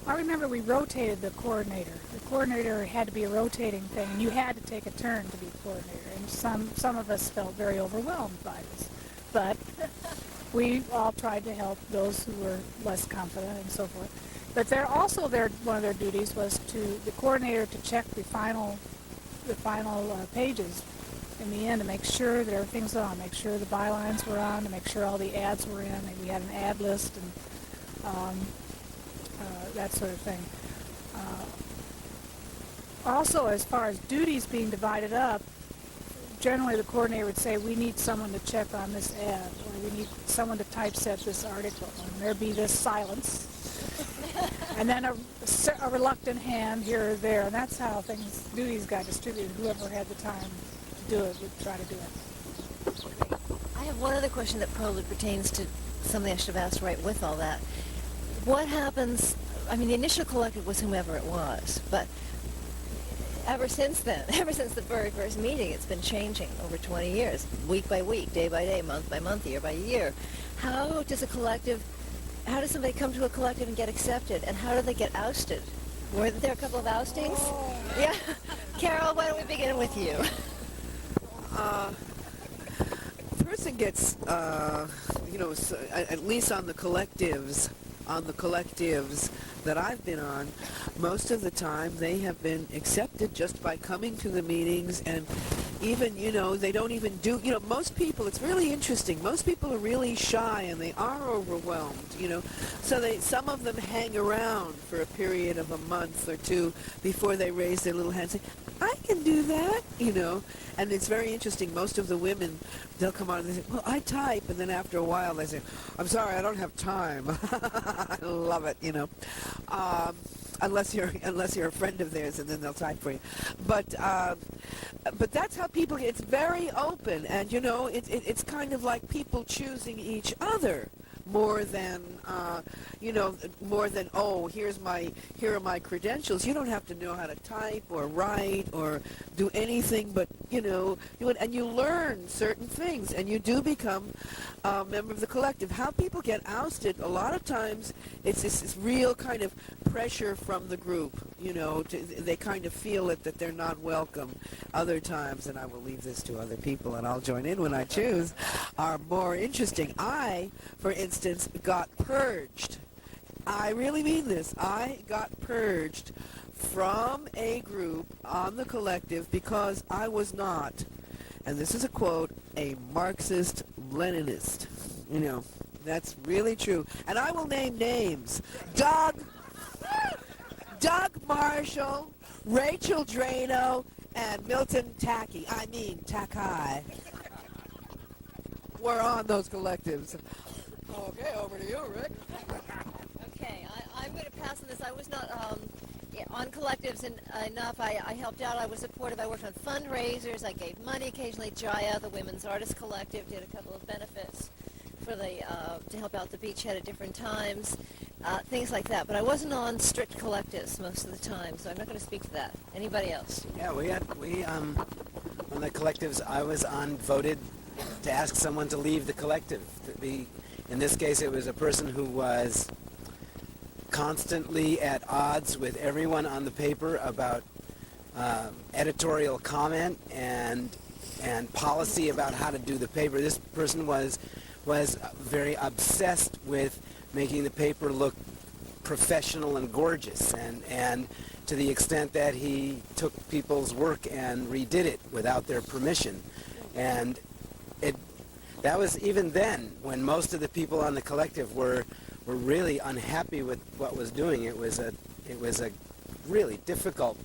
I remember we rotated the coordinator. The coordinator had to be a rotating thing, and you had to take a turn to be coordinator. And some of us felt very overwhelmed by this. But we all tried to help those who were less confident and so forth. But one of their duties was the coordinator to check the final pages in the end to make sure that everything's on, make sure the bylines were on, to make sure all the ads were in, and we had an ad list and that sort of thing. Also, as far as duties being divided up, generally the coordinator would say, we need someone to check on this ad, or we need someone to typeset this article, and there'd be this silence, and then a reluctant hand here or there, and that's how duties got distributed. Whoever had the time to do it would try to do it. I have one other question that probably pertains to something I should have asked right with all that. What happens, the initial collective was whomever it was, but ever since then, ever since the very first meeting, it's been changing over 20 years, week by week, day by day, month by month, year by year. How does somebody come to a collective and get accepted, and how do they get ousted? Weren't there a couple of oustings? Yeah. Carol, why don't we begin with you? Person gets, at least on the collectives that I've been on, most of the time they have been accepted just by coming to the meetings, and even, they don't even do, most people, it's really interesting, most people are really shy and they are overwhelmed, so some of them hang around for a period of a month or two before they raise their little hand and say, I can do that, and it's very interesting. Most of the women, they'll come on and they say, well, I type, and then after a while they say, I'm sorry, I don't have time. I love it, unless you're a friend of theirs, and then they'll type for you. But that's how people get. It's very open, and it's kind of like people choosing each other more than here are my credentials. You don't have to know how to type or write or do anything, but and you learn certain things, and you do become a member of the collective. How people get ousted, a lot of times it's this real kind of pressure from the group. They kind of feel it that they're not welcome. Other times, and I will leave this to other people, and I'll join in when I choose, are more interesting. I, for instance, got purged. I really mean this. I got purged from a group on the collective because I was not, and this is a quote, a Marxist-Leninist. That's really true. And I will name names. Doug Marshall, Rachel Drano, and Milton Tackey. Takai. We're on those collectives. Okay, over to you, Rick. Okay, I'm going to pass on this. I was not on collectives enough. I helped out. I was supportive. I worked on fundraisers. I gave money occasionally. Jaya, the Women's Artist Collective, did a couple of benefits for to help out the Beachhead at different times, things like that. But I wasn't on strict collectives most of the time, so I'm not going to speak to that. Anybody else? Yeah, we on the collectives I was on voted to ask someone to leave the collective. In this case, it was a person who was constantly at odds with everyone on the paper about editorial comment and policy about how to do the paper. This person was very obsessed with making the paper look professional and gorgeous, and to the extent that he took people's work and redid it without their permission. And that was even then, when most of the people on the collective were really unhappy with what was doing. It was a really difficult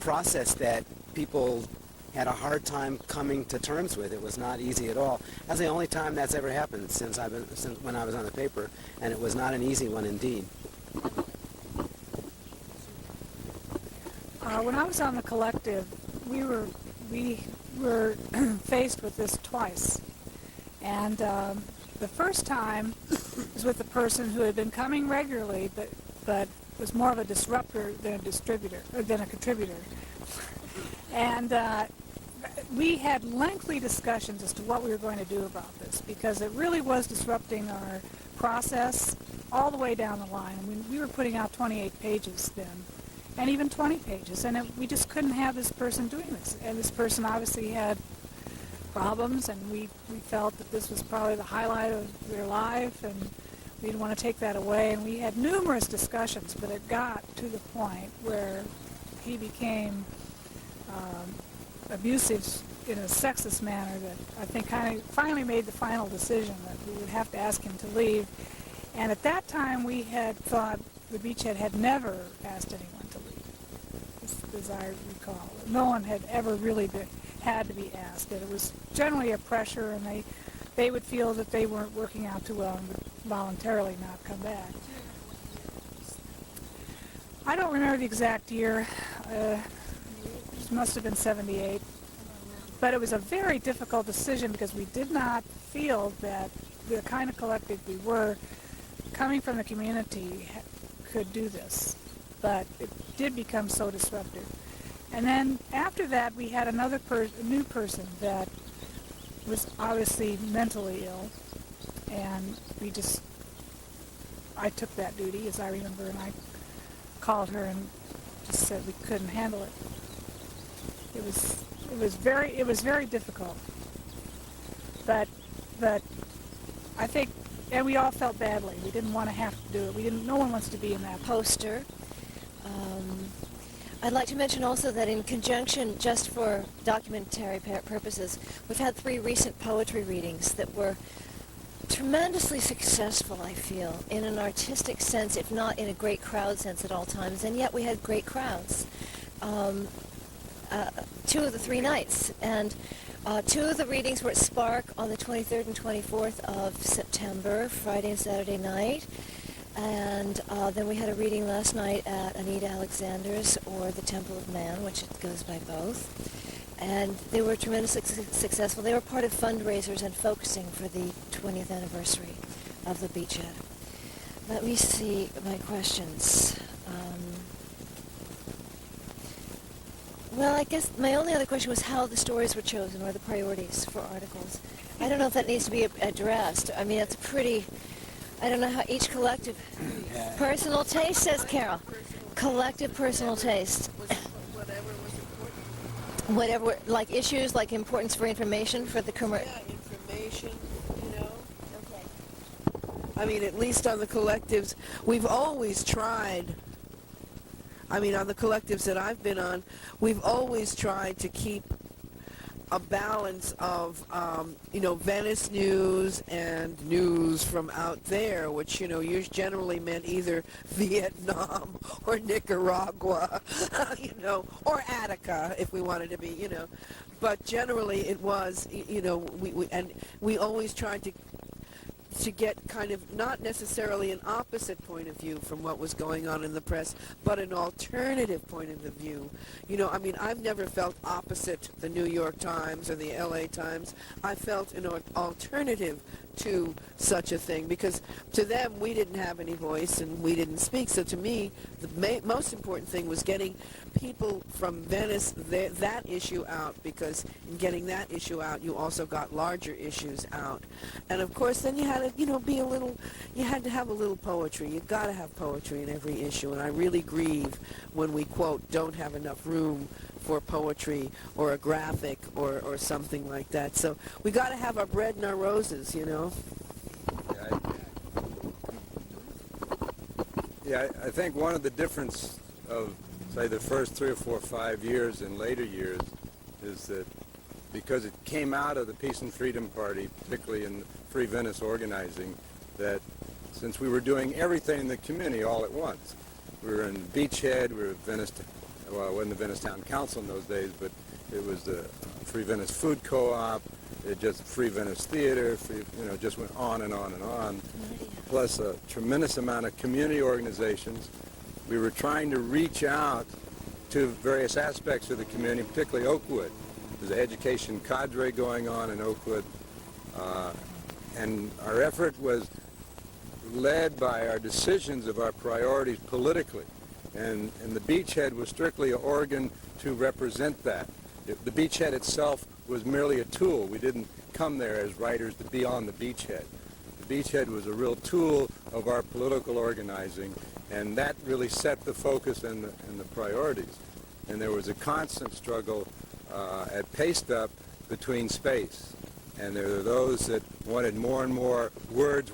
process that people had a hard time coming to terms with. It was not easy at all. That's the only time that's ever happened since when I was on the paper, and it was not an easy one indeed. When I was on the collective, we were faced with this twice, and the first time was with a person who had been coming regularly, but was more of a disruptor than a distributor, or than a contributor. And we had lengthy discussions as to what we were going to do about this, because it really was disrupting our process all the way down the line. I mean, we were putting out 28 pages then, and even 20 pages, and we just couldn't have this person doing this. And this person obviously had problems, and we felt that this was probably the highlight of their life, and we didn't want to take that away. And we had numerous discussions, but it got to the point where he became abusive in a sexist manner that I think kind of finally made the final decision that we would have to ask him to leave. And at that time, we had thought the Beachhead had never asked anyone to leave, as I recall. No one had ever really had to be asked. That it was generally a pressure, and they would feel that they weren't working out too well and would voluntarily not come back. I don't remember the exact year. It must have been 78. But it was a very difficult decision because we did not feel that the kind of collective we were, coming from the community, could do this. But it did become so disruptive. And then after that, we had another new person that was obviously mentally ill, and I took that duty, as I remember, and I called her and just said we couldn't handle it. It was very difficult. But I think, and we all felt badly. We didn't want to have to do it. No one wants to be in that Poster. I'd like to mention also that in conjunction, just for documentary purposes, we've had 3 recent poetry readings that were tremendously successful, I feel, in an artistic sense, if not in a great crowd sense at all times, and yet we had great crowds. 2 of the 3 nights, and 2 of the readings were at Spark on the 23rd and 24th of September, Friday and Saturday night, and then we had a reading last night at Anita Alexander's, or the Temple of Man, which it goes by both, and they were tremendously successful. They were part of fundraisers and focusing for the 20th anniversary of the Beachhead. Let me see my questions. Well, I guess my only other question was how the stories were chosen, or the priorities for articles. I don't know if that needs to be addressed. I mean, it's pretty, I don't know how each collective, personal taste, says Carol. Collective personal taste. Whatever was important. Whatever, like issues, like importance for information for the commercial. Yeah, information, you know. Okay. I mean, at least on the collectives, we've always tried. I mean, on the collectives that I've been on, we've always tried to keep a balance of, Venice news and news from out there, which, generally meant either Vietnam or Nicaragua, or Attica, if we wanted to be, But generally it was, we always tried to get kind of not necessarily an opposite point of view from what was going on in the press, but an alternative point of view. I've never felt opposite the New York Times or the LA Times. I felt an alternative to such a thing, because to them we didn't have any voice and we didn't speak. So to me, the most important thing was getting people from Venice that issue out, because in getting that issue out, you also got larger issues out. And of course, then you had to, you had to have a little poetry. You got to have poetry in every issue. And I really grieve when we, quote, don't have enough room for poetry or a graphic or something like that. So we got to have our bread and our roses, I think one of the difference of, say, the first 3 or 4 or 5 years and later years is that because it came out of the Peace and Freedom Party, particularly in Free Venice organizing, that since we were doing everything in the community all at once, we were in Beachhead, we were at Venice, well, it wasn't the Venice Town Council in those days, but it was the Free Venice Food Co-op, it just Free Venice Theater, just went on and on and on, plus a tremendous amount of community organizations. We were trying to reach out to various aspects of the community, particularly Oakwood. There's an education cadre going on in Oakwood, and our effort was led by our decisions of our priorities politically. And the Beachhead was strictly an organ to represent that. The Beachhead itself was merely a tool. We didn't come there as writers to be on the Beachhead. The Beachhead was a real tool of our political organizing, and that really set the focus and the priorities. And there was a constant struggle at Paste Up between space. And there were those that wanted more and more words,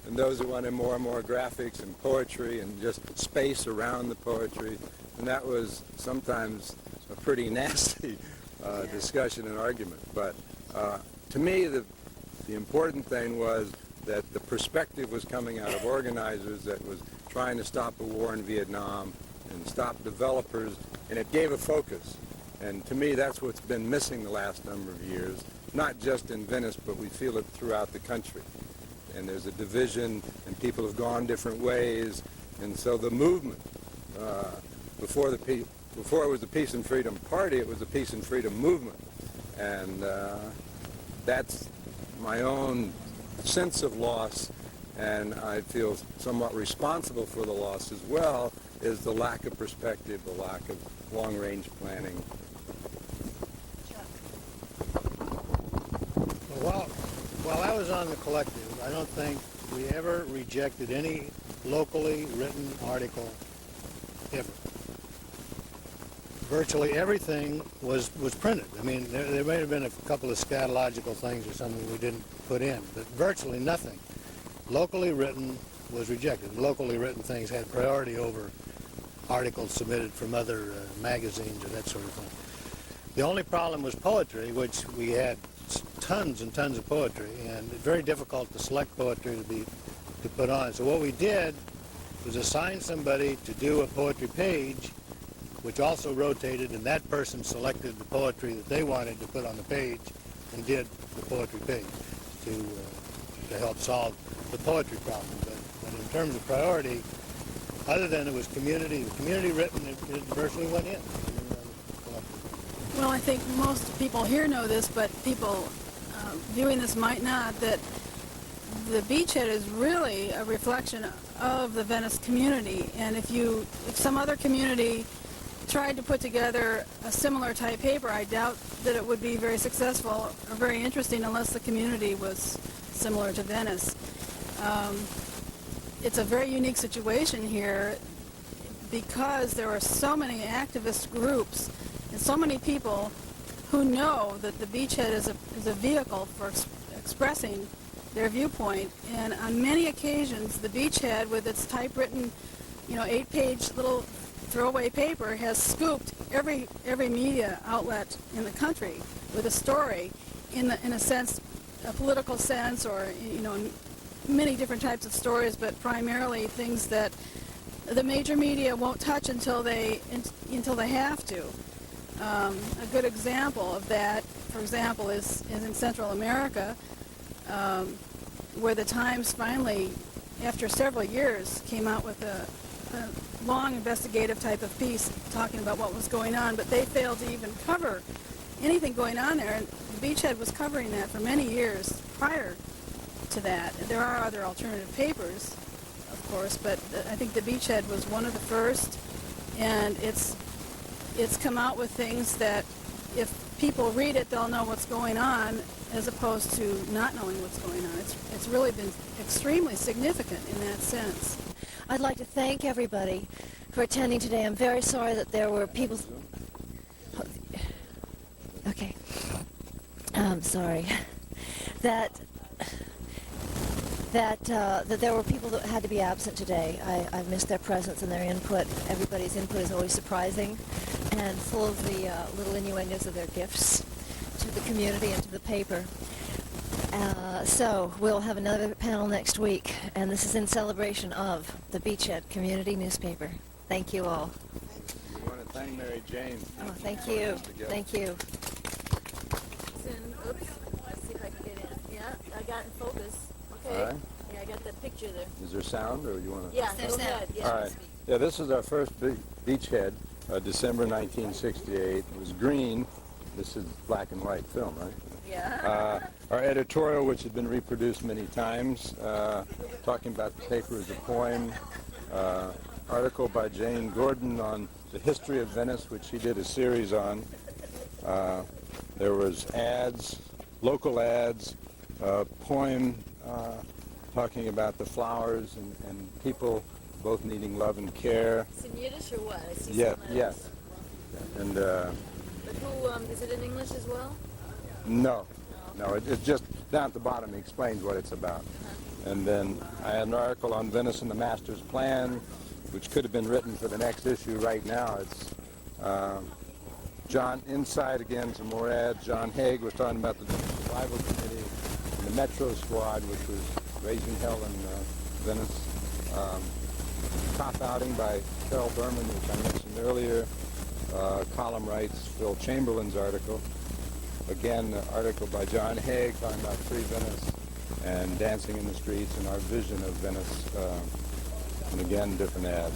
and those that wanted more and more graphics and poetry and just space around the poetry. And that was sometimes a pretty nasty discussion and argument. But to me, the important thing was that the perspective was coming out of organizers that was trying to stop a war in Vietnam and stop developers, and it gave a focus. And to me, that's what's been missing the last number of years, not just in Venice, but we feel it throughout the country. And there's a division, and people have gone different ways. And so the movement, before it was the Peace and Freedom Party, it was the Peace and Freedom Movement. And that's my own sense of loss, and I feel somewhat responsible for the loss as well, is the lack of perspective, the lack of long-range planning. While I was on the collective, I don't think we ever rejected any locally written article ever. Virtually everything was printed. I mean, there may have been a couple of scatological things or something we didn't put in, but virtually nothing locally written was rejected. Locally written things had priority over articles submitted from other magazines or that sort of thing. The only problem was poetry, which we had tons and tons of poetry, and it's very difficult to select poetry to put on. So what we did was assign somebody to do a poetry page, which also rotated, and that person selected the poetry that they wanted to put on the page and did the poetry page to help solve the poetry problem. But in terms of priority, other than it was the community written, it virtually went in. Well, I think most people here know this, but people viewing this might not, that the Beachhead is really a reflection of the Venice community. And if some other community tried to put together a similar type paper, I doubt that it would be very successful or very interesting unless the community was similar to Venice. It's a very unique situation here because there are so many activist groups and so many people who know that the Beachhead is a vehicle for expressing their viewpoint. And on many occasions, the Beachhead, with its typewritten, 8-page little throwaway paper, has scooped every media outlet in the country with a story, in a sense, a political sense, or many different types of stories, but primarily things that the major media won't touch until they have to. A good example of that, for example, is in Central America, where the Times finally, after several years, came out with a long investigative type of piece talking about what was going on, but they failed to even cover anything going on there. And the Beachhead was covering that for many years prior to that. There are other alternative papers, of course, but I think the Beachhead was one of the first, and it's come out with things that if people read it, they'll know what's going on, as opposed to not knowing what's going on. It's really been extremely significant in that sense. I'd like to thank everybody for attending today. I'm very sorry that there were people... Okay. I'm sorry. That there were people that had to be absent today. I missed their presence and their input. Everybody's input is always surprising and full of the little innuendos of their gifts to the community and to the paper. So we'll have another panel next week, and this is in celebration of the Beachhead Community Newspaper. Thank you all. We want to thank Maryjane. Oh, thank you. Thank you. Oops. Let's see if I can get in. Yeah, I got in focus. Okay. All right. Yeah, I got that picture there. Is there sound, or you want to? Yeah, go ahead. Yeah. All right. Yeah, this is our first Beachhead, December 1968. It was green. This is black and white film, right? Yeah. Our editorial, which has been reproduced many times, talking about the paper as a poem. Article by Jane Gordon on the history of Venice, which she did a series on. There was ads, local ads, poem talking about the flowers and people both needing love and care. It's in Yiddish or what? I see Yeah, some letters. yes. And But who, is it in English as well? no, it's just down at the bottom. It explains what it's about. And then I had an article on Venice and the Master's Plan, which could have been written for the next issue right now. It's John, inside again, some more ads. John Haig was talking about the Survival Committee and the Metro Squad, which was raising hell in Venice. Cop Outing by Carol Berman, which I mentioned earlier. Column writes Phil Chamberlain's article. Again, an article by John Haig talking about Free Venice and Dancing in the Streets and our vision of Venice. And again, different ads.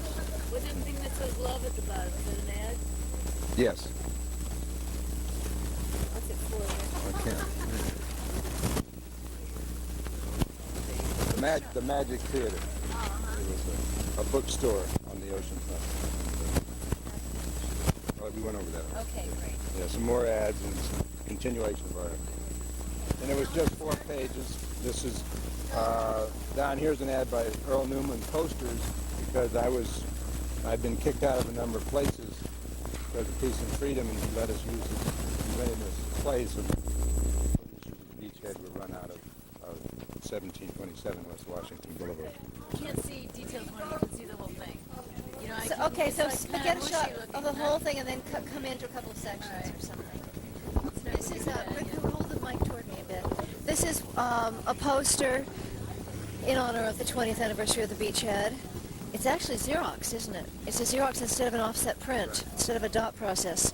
What's the thing that says love at the bottom? Is it an ad? Yes. What's it for? I can't. The Magic Theater. It was a bookstore on the ocean front. Well, we went over that. Okay, great. Yeah, some more ads and some continuation of articles. And it was just 4 pages. This is, down here's an ad by Earl Newman Posters, because I'd been kicked out of a number of places because of peace and freedom, and he let us use this, he rented this place, and Beachhead were run out of 1727 West Washington Boulevard. You can't see details when you can see the whole thing. You know, So, okay, so get a shot of the whole thing and then come into a couple of sections or something. This is, Rick, hold the mic toward me a bit. This is a poster in honor of the 20th anniversary of the Beachhead. It's actually Xerox, isn't it? It's a Xerox instead of an offset print, instead of a dot process.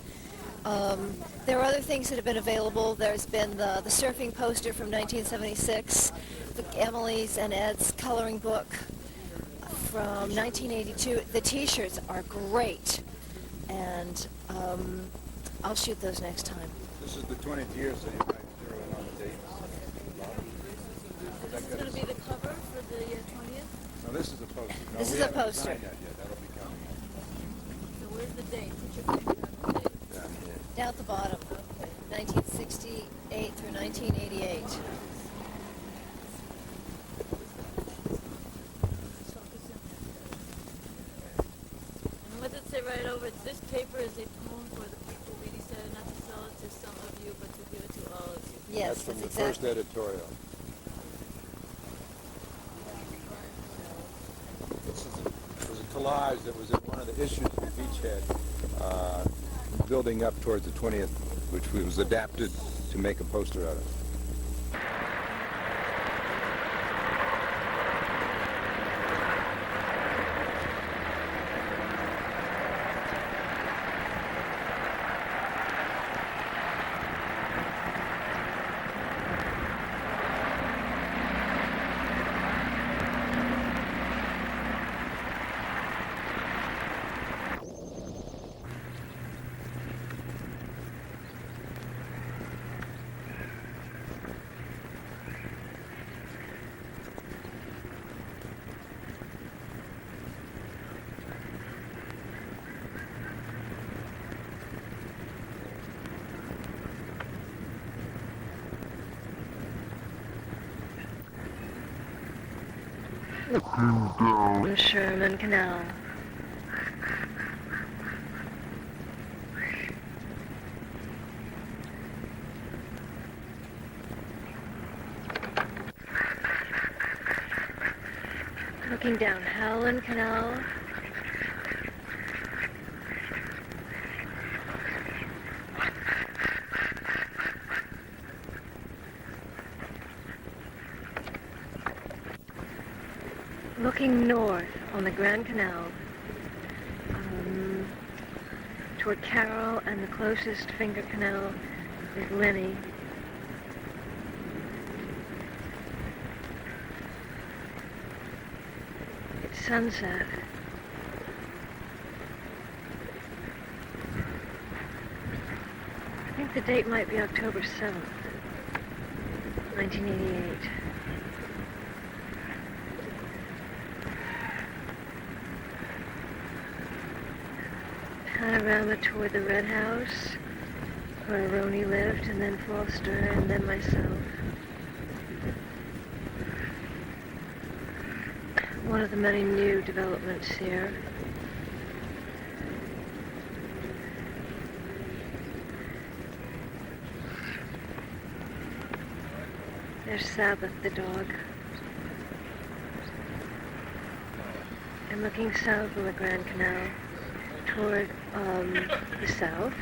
There are other things that have been available. There's been the surfing poster from 1976, Emily's and Ed's coloring book from 1982. The T-shirts are great, and I'll shoot those next time. This is the 20th year, so you might zero in on the dates. This is going to be the cover for the 20th? No, this is a poster. No, This we is a haven't poster. designed that yet. That'll be coming. So where's the date? Put your finger on the date. Down here. Down at the bottom, 1968 through 1988. And what does it say right over? This paper is a poem for the people. We decided not to sell it to some of you, but to give it to all of you. Yes, That's from the exactly. first editorial. This was a collage that was in one of the issues of Beachhead, building up towards the 20th, which was adapted to make a poster out of. The Sherman Canal. Looking down Howland Canal. Looking north on the Grand Canal, toward Carroll, and the closest finger canal is Lenny. It's sunset. I think the date might be October 7th, 1988. Panorama toward the Red House, where Roni lived, and then Foster, and then myself. one of the many new developments here. There's Sabbath the dog. And looking south of the Grand Canal toward the south,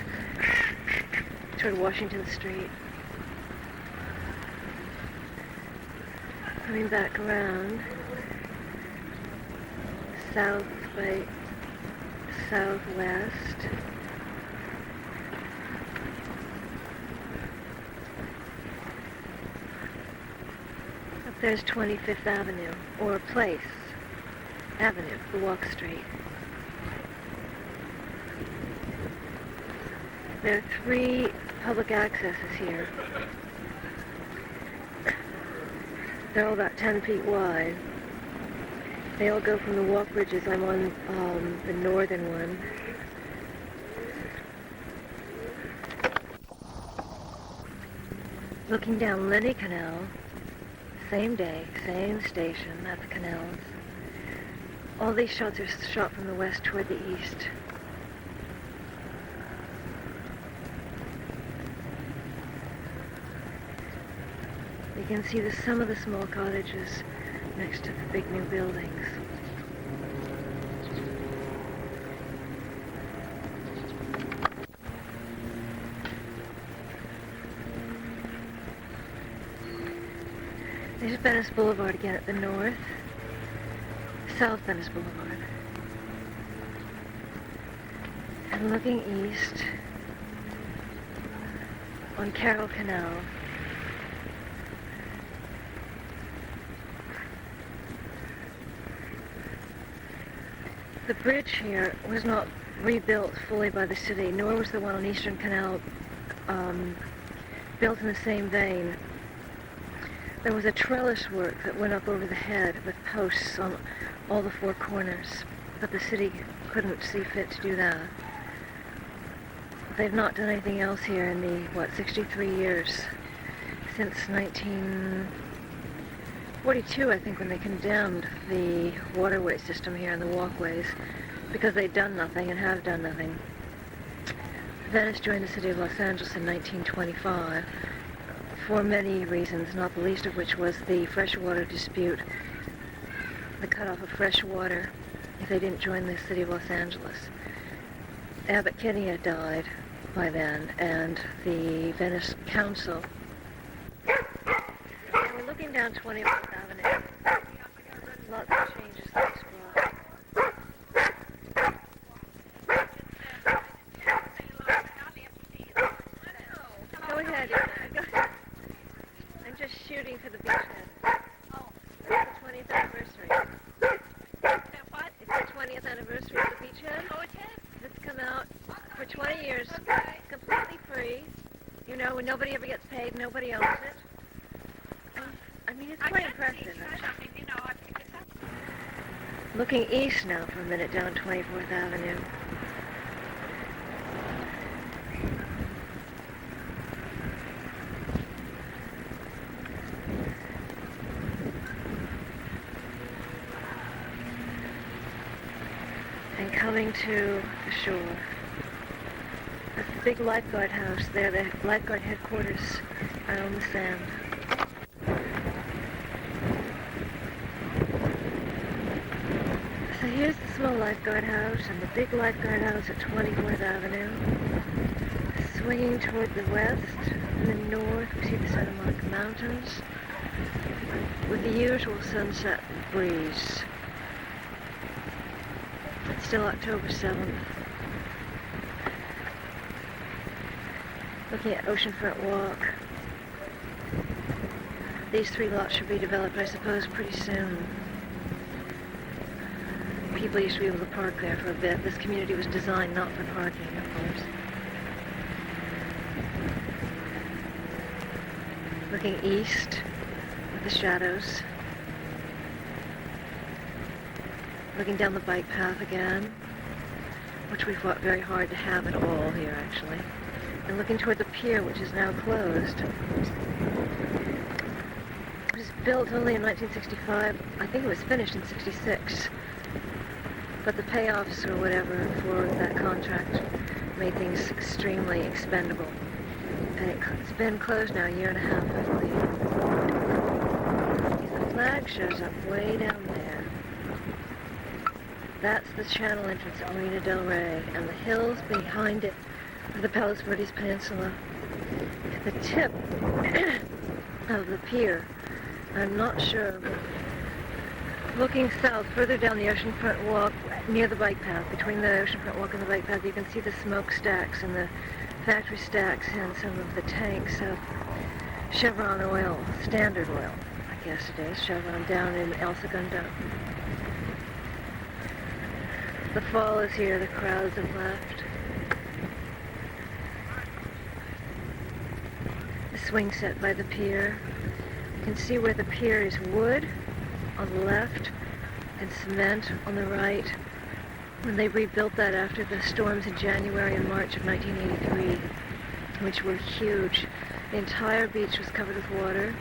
toward Washington Street. Coming back around south by southwest. Up there's 25th Avenue, or Place Avenue, the walk street. There are 3 public accesses here. They're all about 10 feet wide. They all go from the walk bridges. I'm on the northern one. Looking down Lenny Canal, same day, same station at the canals. All these shots are shot from the west toward the east. You can see some of the small cottages next to the big new buildings. There's Venice Boulevard again at the north. South Venice Boulevard. And looking east on Carroll Canal. The bridge here was not rebuilt fully by the city, nor was the one on Eastern Canal built in the same vein. There was a trellis work that went up over the head with posts on all the 4 corners, but the city couldn't see fit to do that. They've not done anything else here in the, 63 years, since 1942, I think, when they condemned the waterway system here and the walkways, because they'd done nothing and have done nothing. Venice joined the city of Los Angeles in 1925 for many reasons, not the least of which was the freshwater dispute, the cutoff of fresh water if they didn't join the city of Los Angeles. Abbot Kinney had died by then, and the Venice Council. And we're looking down 24th Avenue. Lots of changes that's brought. Go ahead. I'm just shooting for the Beachhead. Oh. It's the 20th anniversary. What? It's the 20th anniversary of the Beachhead. Oh, it is? It's come out for 20 years, completely free. You know, when nobody ever gets paid, nobody owns it. I mean, it's quite impressive. Looking east now for a minute down 24th Avenue. And coming to the shore. That's the big lifeguard house there, the lifeguard headquarters out on the sand. So here's the small lifeguard house and the big lifeguard house at 24th Avenue. Swinging toward the west and the north, we see the Santa Monica Mountains with the usual sunset breeze. It's still October 7th. Looking at Oceanfront Walk. These 3 lots should be developed, I suppose, pretty soon. People used to be able to park there for a bit. This community was designed not for parking, of course. Looking east with the shadows. Looking down the bike path again, which we fought very hard to have at all here, actually. And looking toward the pier, which is now closed. It was built only in 1965. I think it was finished in 66. But the payoffs or whatever for that contract made things extremely expendable. And it's been closed now a year and a half, I believe. The flag shows up way down there. That's the channel entrance at Marina del Rey, and the hills behind it are the Palos Verdes Peninsula. At the tip of the pier, I'm not sure, but looking south, further down the oceanfront walk, near the bike path, between the oceanfront walk and the bike path, you can see the smokestacks and the factory stacks and some of the tanks of Chevron oil, Standard Oil, I guess it is, Chevron down in El Segundo. The fall is here, the crowds have left. The swing set by the pier. You can see where the pier is wood on the left and cement on the right. When they rebuilt that after the storms in January and March of 1983, which were huge, the entire beach was covered with water.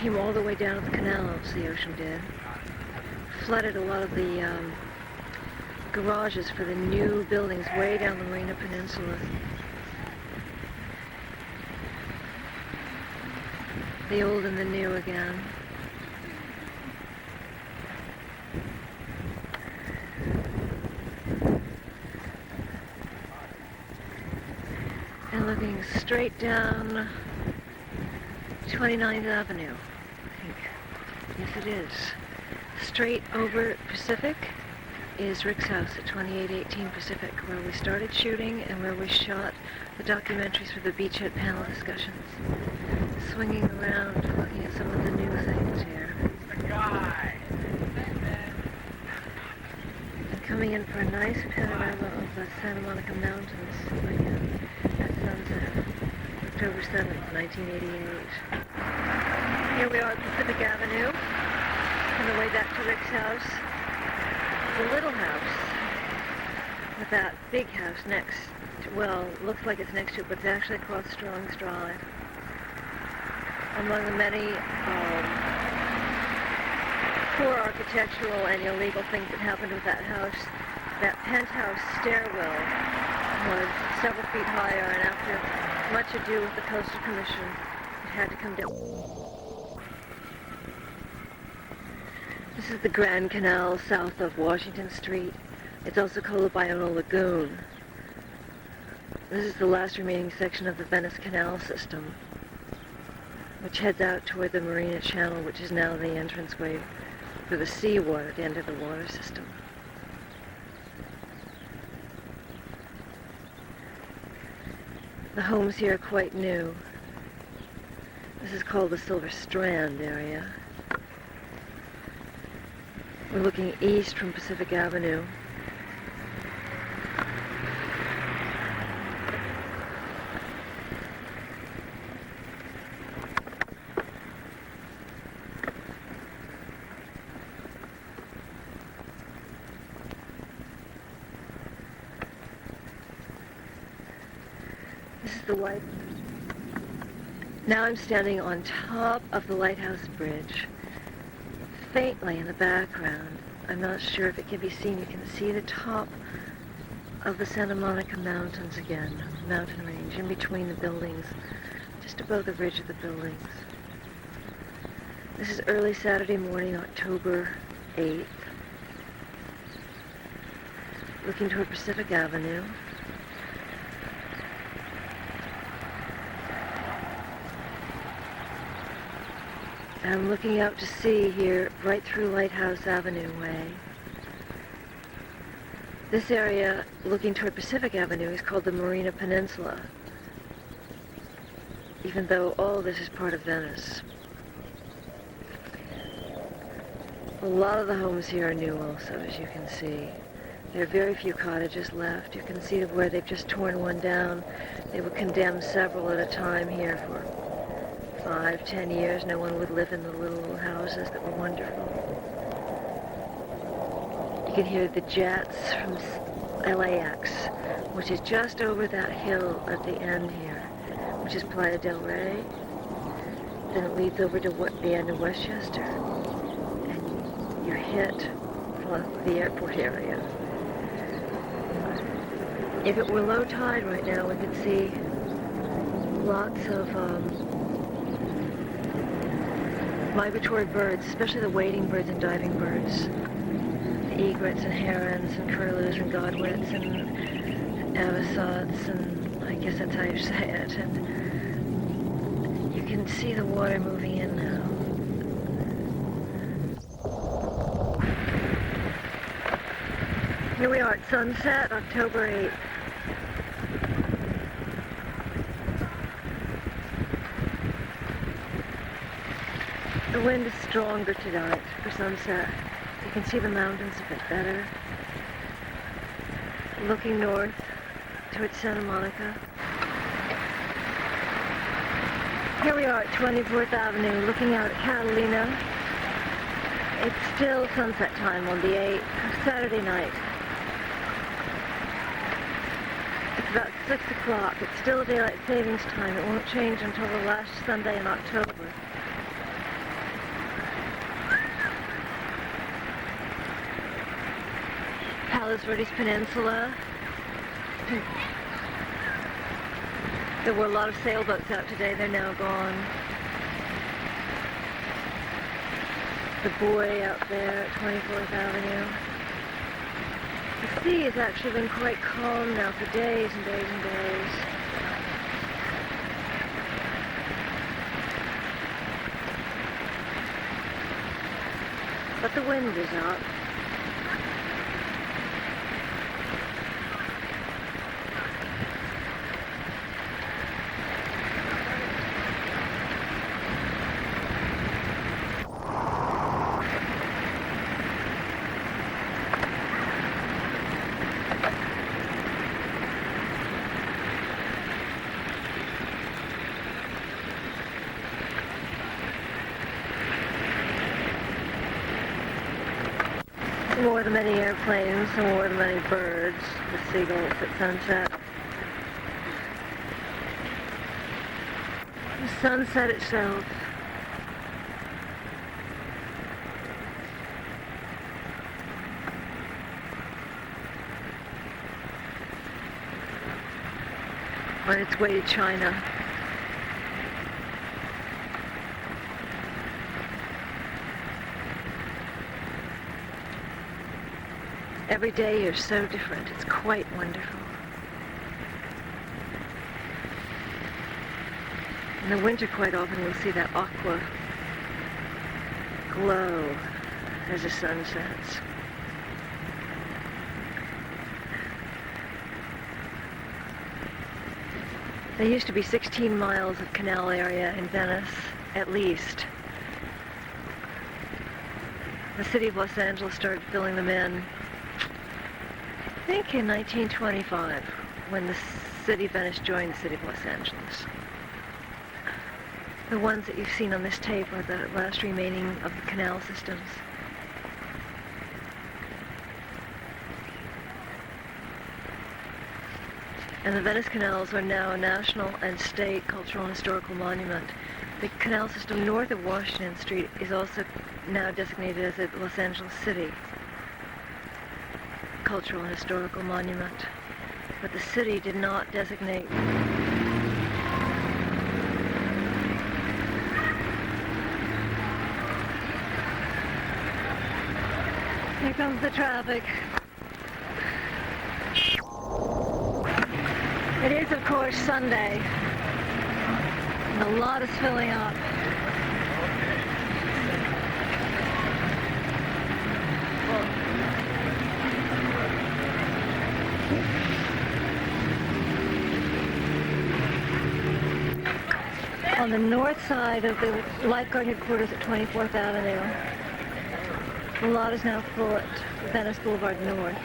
Came all the way down to the canals, the ocean did. Flooded a lot of the garages for the new buildings way down the Marina Peninsula. The old and the new again. And looking straight down 29th Avenue, I think. Yes, it is. Straight over Pacific is Rick's house at 2818 Pacific, where we started shooting and where we shot the documentaries for the Beachhead panel discussions. Swinging around, looking at some of the new things here. And coming in for a nice panorama of the Santa Monica Mountains at sunset, October 7th, 1988. Here we are at Pacific Avenue, on the way back to Rick's house. The little house, with that big house next, well, looks like it's next to it, but it's actually across Strong's Drive. Among the many poor architectural and illegal things that happened with that house, that penthouse stairwell was several feet higher, and after much ado with the Coastal Commission, it had to come down. This is the Grand Canal south of Washington Street. It's also called the Bayonne Lagoon. This is the last remaining section of the Venice Canal system, which heads out toward the Marina Channel, which is now the entranceway for the seawater at the end of the water system. The homes here are quite new. This is called the Silver Strand area. We're looking east from Pacific Avenue. This is the white. Now I'm standing on top of the Lighthouse Bridge. Faintly in the background, I'm not sure if it can be seen, you can see the top of the Santa Monica Mountains again, mountain range, in between the buildings, just above the ridge of the buildings. This is early Saturday morning, October 8th. Looking toward Pacific Avenue. I'm looking out to sea here, right through Lighthouse Avenue way. This area, looking toward Pacific Avenue, is called the Marina Peninsula, even though all of this is part of Venice. A lot of the homes here are new also, as you can see. There are very few cottages left. You can see where they've just torn one down. They would condemn several at a time here for 5, 10 years. No one would live in the little houses that were wonderful. You can hear the jets from LAX, which is just over that hill at the end here, which is Playa del Rey. then it leads over to the end of Westchester, and you hit the airport area. If it were low tide right now, we could see lots of migratory birds, especially the wading birds and diving birds. The egrets and herons and curlews and godwits and avocets, and I guess that's how you say it. And you can see the water moving in now. Here we are at sunset, October 8th. The wind is stronger tonight for sunset. You can see the mountains a bit better. Looking north towards Santa Monica. Here we are at 24th Avenue, looking out at Catalina. It's still sunset time on the 8th, Saturday night. It's about 6 o'clock. It's still daylight savings time. It won't change until the last Sunday in October. Palos Verdes Peninsula. There were a lot of sailboats out today. They're now gone. The buoy out there at 24th Avenue. The sea has actually been quite calm now for days and days and days. But the wind is up. More than many airplanes, more than many birds, the seagulls at sunset. The sunset itself. On its way to China. Every day is so different. It's quite wonderful. In the winter, quite often, we'll see that aqua glow as the sun sets. There used to be 16 miles of canal area in Venice, at least. The city of Los Angeles started filling them in, I think in 1925, when the city of Venice joined the city of Los Angeles. The ones that you've seen on this tape are the last remaining of the canal systems. And the Venice Canals are now a national and state cultural and historical monument. The canal system north of Washington Street is also now designated as a Los Angeles City cultural and historical monument. But the city did not designate. Here comes the traffic. It is, of course, Sunday. And a lot is filling up. On the north side of the lifeguard headquarters at 24th Avenue, the lot is now full at Venice Boulevard North.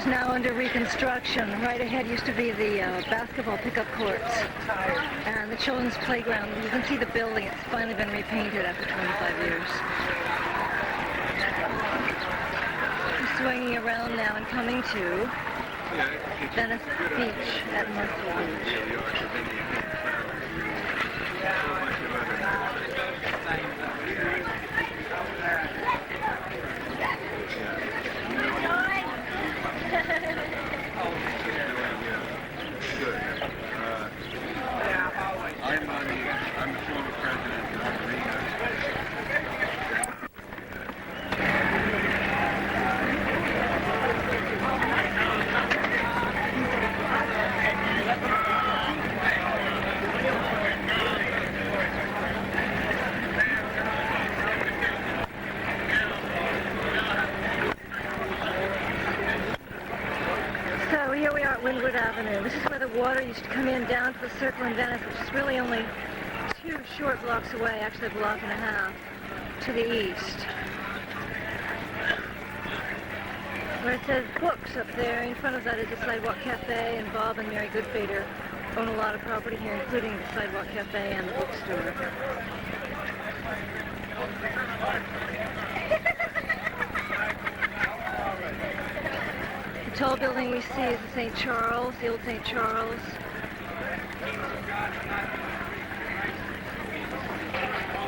is now under reconstruction. Right ahead used to be the basketball pickup courts and the children's playground. You can see the building. It's finally been repainted after 25 years. I'm swinging around now and coming to Venice Beach at Myrtle Beach. I'm the former president of Marina. So here we are at Windward Avenue. This is where the water used to come in down to the Circle in Venice, which is really only 2 short blocks away, actually a block and a half, to the east. Where it says books up there, in front of that is the Sidewalk Cafe, and Bob and Mary Goodfader own a lot of property here, including the Sidewalk Cafe and the bookstore. The tall building we see is the St. Charles, the old St. Charles.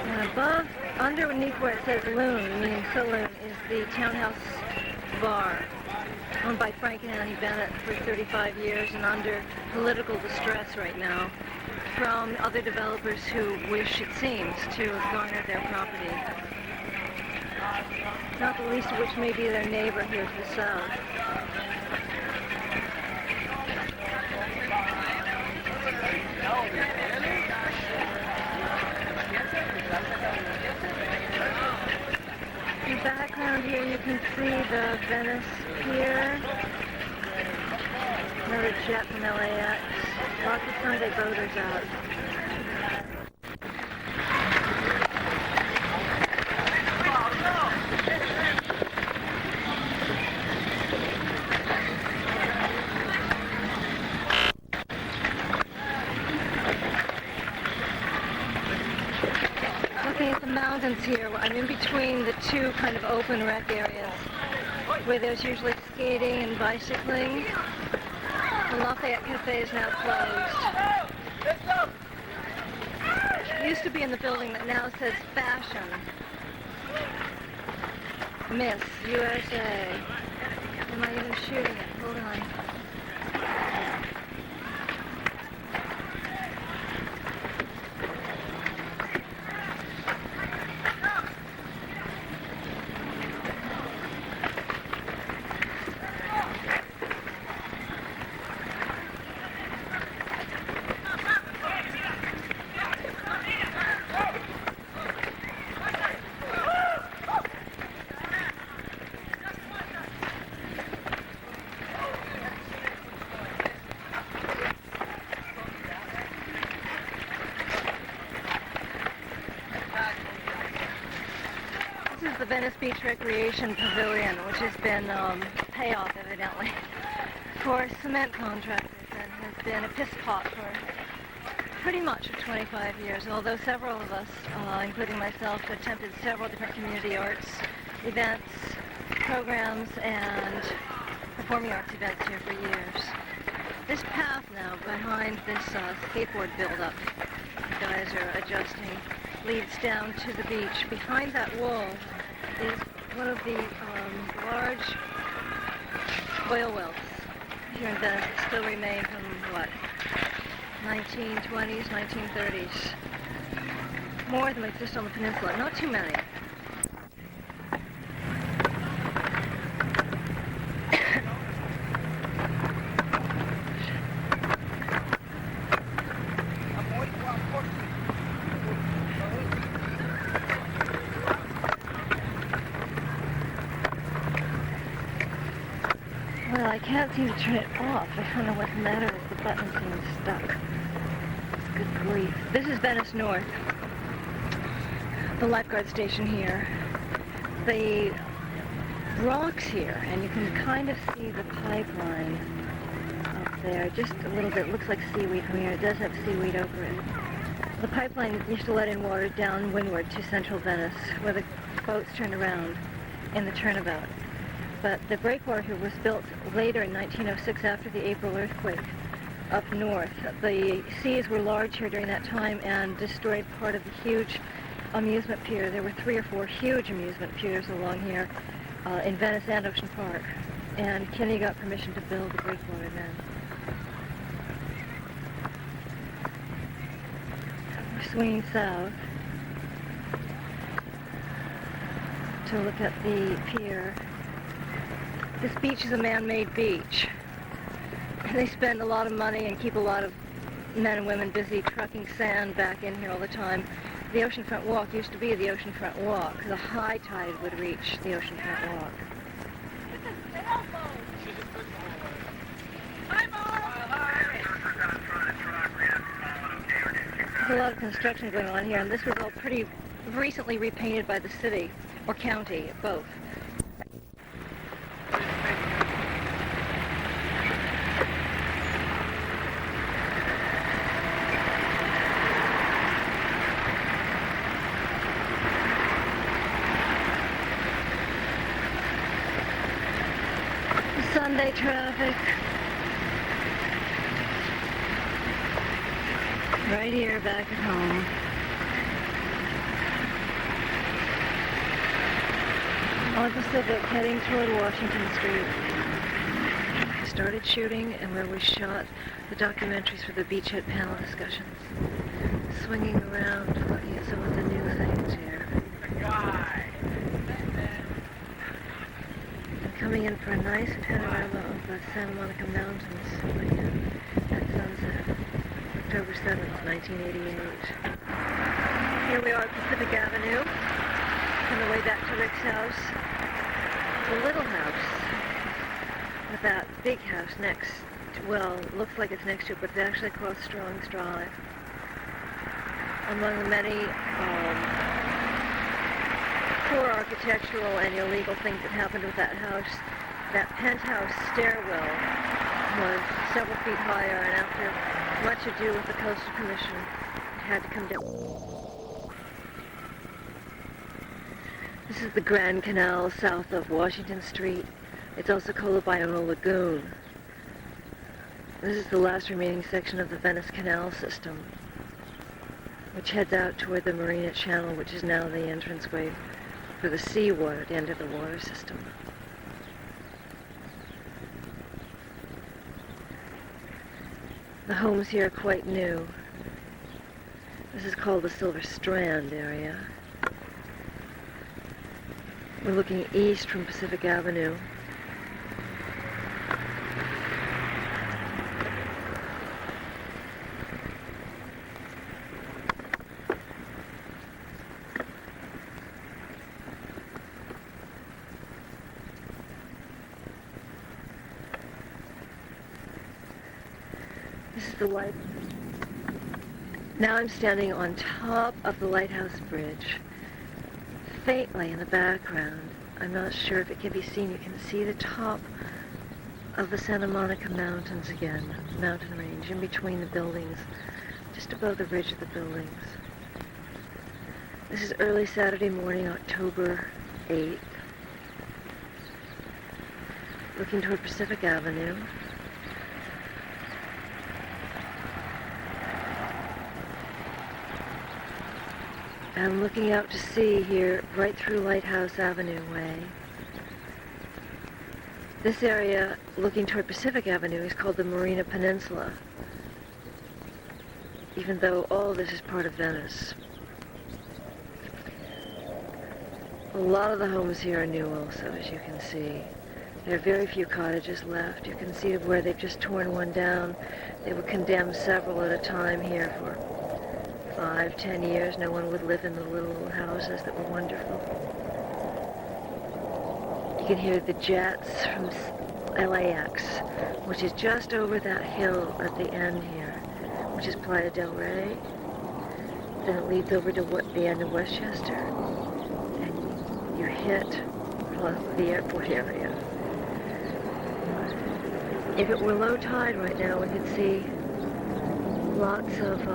And above, underneath where it says Loon, meaning saloon, is the Townhouse Bar, owned by Frank and Annie Bennett for 35 years and under political distress right now from other developers who wish, it seems, to garner their property. Not the least of which may be their neighbor here to the south. In the background here you can see the Venice Pier, another jet from LAX, lots of Sunday boaters out. Looking at the mountains here, I'm in between the 2 kind of open rec areas where there's usually skating and bicycling. The Lafayette Cafe is now closed. It used to be in the building that now says Fashion. Miss USA. Am I even shooting it? Hold on. The Venice Beach Recreation Pavilion, which has been payoff, evidently, for cement contractors and has been a piss pot for pretty much 25 years, although several of us, including myself, attempted several different community arts events, programs, and performing arts events here for years. This path now behind this skateboard buildup, the guys are adjusting, leads down to the beach. Behind that wall is one of the large oil wells here in Venice that still remain from, what, 1920s, 1930s. More than exist on the peninsula, not too many. Well, I can't seem to turn it off. I don't know what the matter is. The button seems stuck. Good grief. This is Venice North. The lifeguard station here. The rocks here, and you can kind of see the pipeline up there, just a little bit. It looks like seaweed from here. It does have seaweed over it. The pipeline used to let in water down windward to central Venice, where the boats turned around in the turnabout. But the breakwater was built later in 1906 after the April earthquake up north. The seas were large here during that time and destroyed part of the huge amusement pier. There were 3 or 4 huge amusement piers along here in Venice and Ocean Park. And Kinney got permission to build the breakwater then. We're swinging south to look at the pier. This beach is a man-made beach. They spend a lot of money and keep a lot of men and women busy trucking sand back in here all the time. The oceanfront walk used to be the oceanfront walk. The high tide would reach the oceanfront walk. There's a lot of construction going on here, and this was all pretty recently repainted by the city, or county, both. Sunday traffic. Right here, back at home. On Pacific, heading toward Washington Street. I started shooting and where we shot the documentaries for the Beachhead panel discussions. Swinging around, looking at some of the new things here. Coming in for a nice panorama of the Santa Monica Mountains at sunset, October 7th, 1988. Here we are at Pacific Avenue, on the way back to Rick's house. The little house, with that big house next to, well, looks like it's next to it, but it's actually across Strong's Drive. Among the many poor architectural and illegal things that happened with that house, that penthouse stairwell was several feet higher, and after much ado with the Coastal Commission, it had to come down. This is the Grand Canal south of Washington Street. It's also called the Biono Lagoon. This is the last remaining section of the Venice Canal system, which heads out toward the Maryjane Channel, which is now the entranceway for the seawater at the end of the water system. The homes here are quite new. This is called the Silver Strand area. We're looking east from Pacific Avenue. This is the light. Now I'm standing on top of the lighthouse bridge. Faintly in the background, I'm not sure if it can be seen, you can see the top of the Santa Monica Mountains again, mountain range, in between the buildings, just above the ridge of the buildings. This is early Saturday morning, October 8th. Looking toward Pacific Avenue. I'm looking out to sea here, right through Lighthouse Avenue way. This area, looking toward Pacific Avenue, is called the Marina Peninsula, even though all of this is part of Venice. A lot of the homes here are new also, as you can see. There are very few cottages left. You can see where they've just torn one down. They would condemn several at a time here for 5, 10 years. No one would live in the little houses that were wonderful. You can hear the jets from LAX, which is just over that hill at the end here, which is Playa del Rey. Then it leads over to the end of Westchester, and you hit plus the airport area. If it were low tide right now, we could see lots of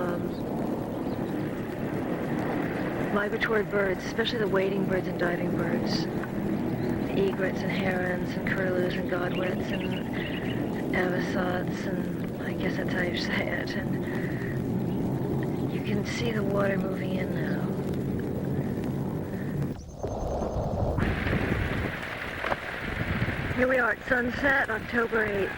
migratory birds, especially the wading birds and diving birds. Egrets and herons and curlews and godwits and avocets, and I guess that's how you say it. And you can see the water moving in now. Here we are at sunset, October 8th.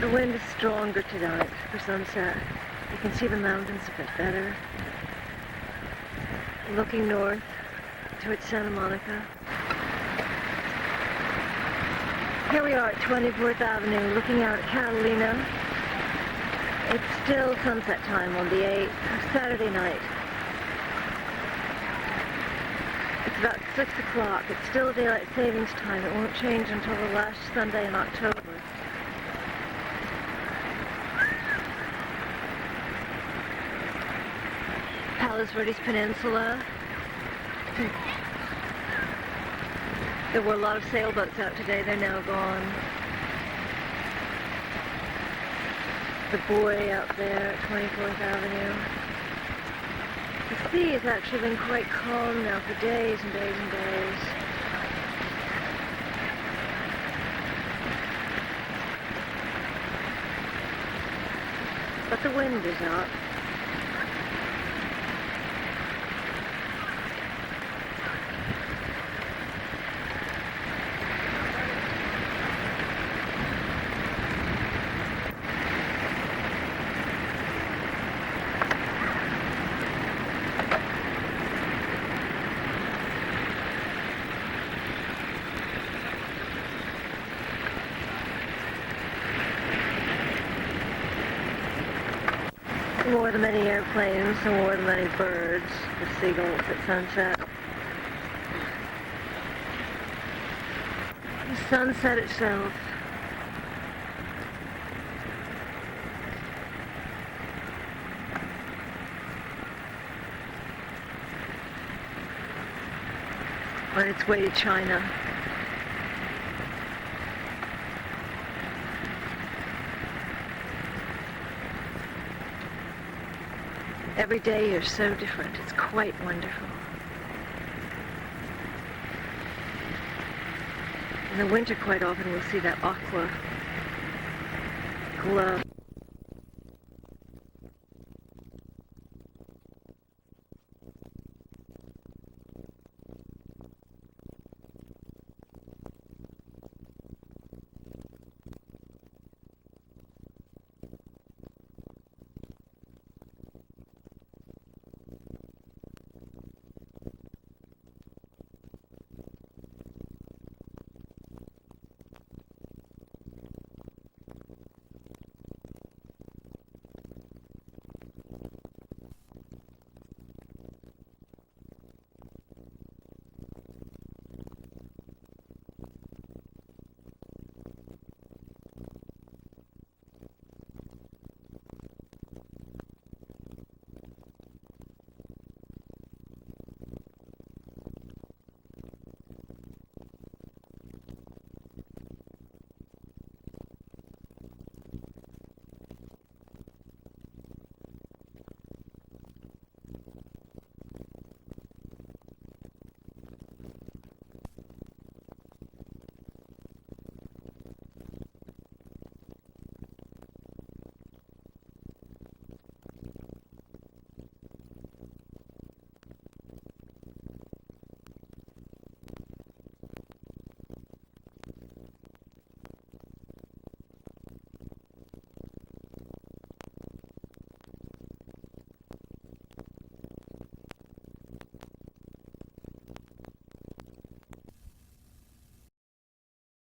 The wind is stronger tonight for sunset. You can see the mountains a bit better. Looking north towards Santa Monica. Here we are at 24th Avenue, looking out at Catalina. It's still sunset time on the 8th, Saturday night. It's about 6 o'clock. It's still daylight savings time. It won't change until the last Sunday in October. Palos Verdes Peninsula. There were a lot of sailboats out today. They're now gone. The buoy out there at 24th Avenue. The sea has actually been quite calm now for days and days and days. But the wind is up. More than many airplanes, more than many birds, the seagulls at sunset. The sunset itself. On its way to China. Every day you're so different. It's quite wonderful. In the winter, quite often we'll see that aqua glow.